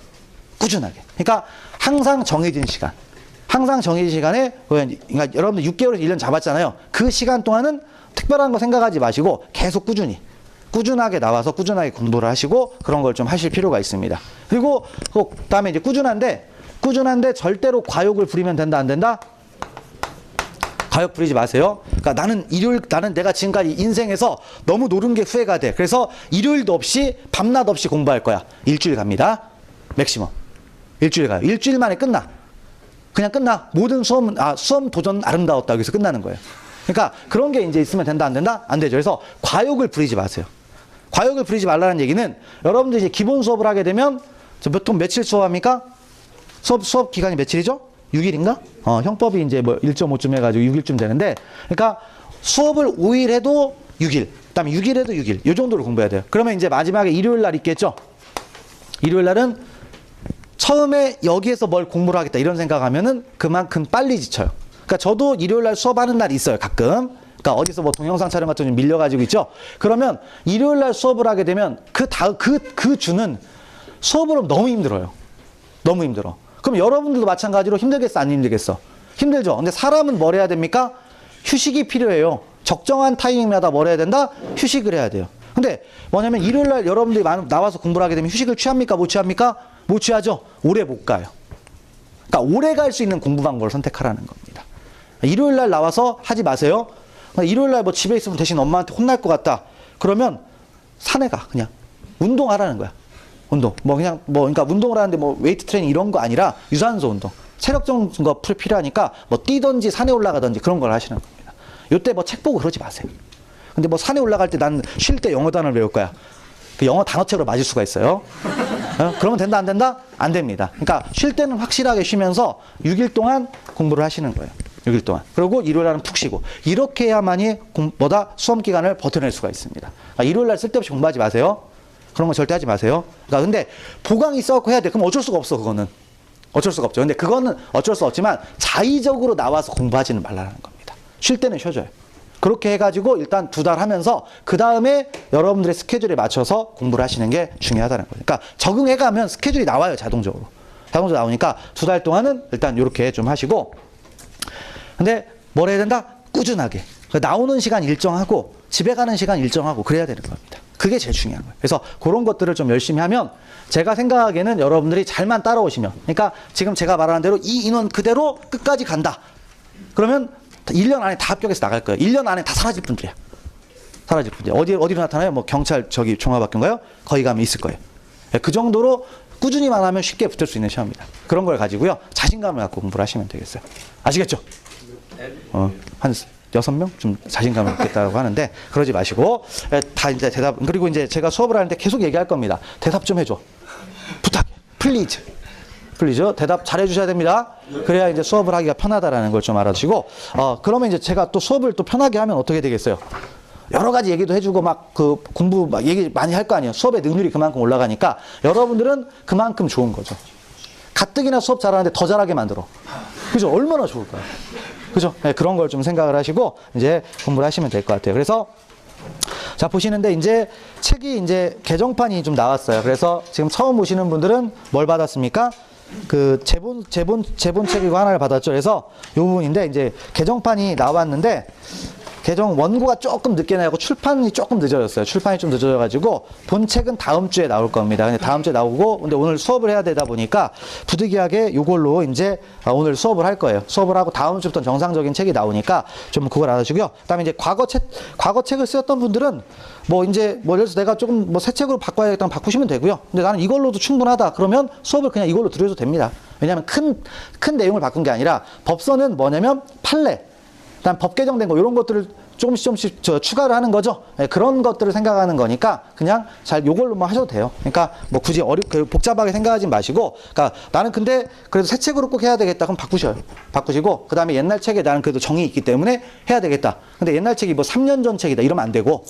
꾸준하게. 그러니까 항상 정해진 시간. 항상 정해진 시간에, 그러니까 여러분들 6개월에서 1년 잡았잖아요. 그 시간 동안은 특별한 거 생각하지 마시고 계속 꾸준하게 나와서 꾸준하게 공부를 하시고 그런 걸 좀 하실 필요가 있습니다. 그리고 그 다음에 이제 꾸준한데 절대로 과욕을 부리면 된다, 안 된다? 과욕 부리지 마세요. 그러니까 나는 내가 지금까지 인생에서 너무 노른 게 후회가 돼. 그래서 일요일도 없이 밤낮 없이 공부할 거야. 일주일 갑니다. 맥시멈. 일주일 가요. 일주일 만에 끝나. 그냥 끝나. 모든 수험 도전 아름다웠다. 여기서 끝나는 거예요. 그러니까 그런 게 이제 있으면 된다, 안 된다? 안 되죠. 그래서 과욕을 부리지 마세요. 과욕을 부리지 말라는 얘기는 여러분들이 이제 기본 수업을 하게 되면 보통 며칠 수업합니까? 수업 기간이 며칠이죠? 6일인가? 형법이 이제 뭐 1.5쯤 해가지고 6일쯤 되는데, 그러니까 수업을 5일 해도 6일, 그 다음에 6일 해도 6일, 요 정도로 공부해야 돼요. 그러면 이제 마지막에 일요일 날 있겠죠? 일요일 날은 처음에 여기에서 뭘 공부를 하겠다 이런 생각하면은 그만큼 빨리 지쳐요. 그러니까 저도 일요일 날 수업하는 날이 있어요, 가끔. 그러니까 어디서 뭐 동영상 촬영 같은 거 밀려가지고 있죠? 그러면 일요일 날 수업을 하게 되면 그 주는 수업을 하면 너무 힘들어요. 너무 힘들어. 그럼 여러분들도 마찬가지로 힘들겠어, 안 힘들겠어? 힘들죠. 근데 사람은 뭘 해야 됩니까? 휴식이 필요해요. 적정한 타이밍마다 뭘 해야 된다? 휴식을 해야 돼요. 근데 뭐냐면 일요일 날 여러분들이 나와서 공부를 하게 되면 휴식을 취합니까? 못 취합니까? 못 취하죠. 오래 못 가요. 그러니까 오래 갈 수 있는 공부 방법을 선택하라는 겁니다. 일요일 날 나와서 하지 마세요. 일요일 날 뭐 집에 있으면 대신 엄마한테 혼날 것 같다. 그러면 산에 가. 그냥 운동하라는 거야. 운동. 그러니까 운동을 하는데 뭐 웨이트 트레이닝 이런 거 아니라 유산소 운동. 체력적인 거 필요하니까 뭐 뛰던지 산에 올라가든지 그런 걸 하시는 겁니다. 요때 뭐 책 보고 그러지 마세요. 근데 뭐 산에 올라갈 때 난 쉴 때 영어 단어를 외울 거야. 그 영어 단어책으로 맞을 수가 있어요. 그러면 된다, 안 된다? 안 됩니다. 그러니까 쉴 때는 확실하게 쉬면서 6일 동안 공부를 하시는 거예요. 6일 동안. 그리고 일요일 날은 푹 쉬고. 이렇게 해야만이 수험 기간을 버텨낼 수가 있습니다. 그러니까 일요일 날 쓸데없이 공부하지 마세요. 그런 거 절대 하지 마세요. 그러니까 근데 보강이 있어갖고 해야 돼. 그럼 어쩔 수가 없어, 그거는. 어쩔 수가 없죠. 근데 그거는 어쩔 수 없지만 자의적으로 나와서 공부하지는 말라는 겁니다. 쉴 때는 쉬어줘요. 그렇게 해가지고 일단 2달 하면서 그 다음에 여러분들의 스케줄에 맞춰서 공부를 하시는 게 중요하다는 거예요. 그러니까 적응해가면 스케줄이 나와요, 자동적으로. 자동적으로 나오니까 2달 동안은 일단 이렇게 좀 하시고, 근데 뭘 해야 된다? 꾸준하게. 나오는 시간 일정하고 집에 가는 시간 일정하고 그래야 되는 겁니다. 그게 제일 중요한 거예요. 그래서 그런 것들을 좀 열심히 하면 제가 생각하기에는 여러분들이 잘만 따라오시면, 그러니까 지금 제가 말하는 대로 이 인원 그대로 끝까지 간다. 그러면 1년 안에 다 합격해서 나갈 거예요. 1년 안에 다 사라질 분들이야. 사라질 분들. 어디로 나타나요? 뭐 경찰 종합학교인가요? 거기 가면 있을 거예요. 그 정도로 꾸준히만 하면 쉽게 붙을 수 있는 시험입니다. 그런 걸 가지고요. 자신감을 갖고 공부를 하시면 되겠어요. 아시겠죠? 한 6명? 좀 자신감을 갖겠다고 하는데 그러지 마시고 다 이제 대답, 그리고 이제 제가 수업을 하는데 계속 얘기할 겁니다. 대답 좀 해줘. 부탁해. 플리즈. 대답 잘 해주셔야 됩니다. 그래야 이제 수업을 하기가 편하다라는 걸 좀 알아주시고, 그러면 이제 제가 또 수업을 또 편하게 하면 어떻게 되겠어요? 여러 가지 얘기도 해주고 막 그 공부 막 얘기 많이 할 거 아니에요. 수업의 능률이 그만큼 올라가니까 여러분들은 그만큼 좋은 거죠. 가뜩이나 수업 잘하는데 더 잘하게 만들어. 그죠? 얼마나 좋을까요? 그죠? 네, 그런 걸 좀 생각을 하시고 이제 공부를 하시면 될 것 같아요. 그래서 자, 보시는데 이제 책이 이제 개정판이 좀 나왔어요. 그래서 지금 처음 오시는 분들은 뭘 받았습니까? 그 제본 책이고 하나를 받았죠. 그래서 이 부분인데 이제 개정판이 나왔는데 개정 원고가 조금 늦게 나고 출판이 조금 늦어졌어요. 출판이 좀 늦어져가지고 본 책은 다음 주에 나올 겁니다. 근데 다음 주에 나오고, 근데 오늘 수업을 해야 되다 보니까 부득이하게 이걸로 이제 오늘 수업을 할 거예요. 수업을 하고 다음 주부터 정상적인 책이 나오니까 좀 그걸 알아주고요. 그다음에 이제 과거 책을 쓰였던 분들은 뭐 이제 뭐 예를 들어서 내가 조금 뭐 새 책으로 바꿔야겠다면 바꾸시면 되고요. 근데 나는 이걸로도 충분하다. 그러면 수업을 그냥 이걸로 들으셔도 됩니다. 왜냐하면 큰 내용을 바꾼 게 아니라 법서는 뭐냐면 판례, 그다음 법 개정된 거 이런 것들을 조금씩 추가를 하는 거죠. 네, 그런 것들을 생각하는 거니까 그냥 잘 요걸로만 하셔도 돼요. 그러니까 뭐 굳이 복잡하게 생각하지 마시고, 그러니까 나는 근데 그래도 새 책으로 꼭 해야 되겠다. 그럼 바꾸시고, 그 다음에 옛날 책에 나는 그래도 정이 있기 때문에 해야 되겠다. 근데 옛날 책이 뭐 3년 전 책이다 이러면 안 되고,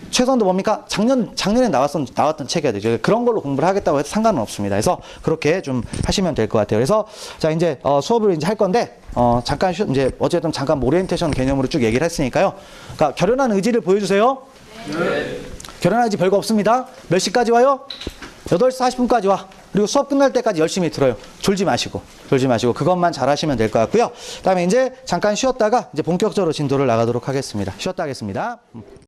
최소한도 뭡니까? 작년에 나왔던 책이어야 되죠. 그런 걸로 공부를 하겠다고 해도 상관은 없습니다. 그래서 그렇게 좀 하시면 될 것 같아요. 그래서 자, 이제 수업을 이제 할 건데, 잠깐 이제 어쨌든 잠깐 오리엔테이션 개념으로 쭉 얘기를 했으니까요. 그러니까 결연한 의지를 보여주세요. 네. 결연한 의지 별거 없습니다. 몇 시까지 와요? 8시 40분까지 와. 그리고 수업 끝날 때까지 열심히 들어요. 졸지 마시고 그것만 잘 하시면 될 것 같고요. 그다음에 이제 잠깐 쉬었다가 이제 본격적으로 진도를 나가도록 하겠습니다. 쉬었다 하겠습니다.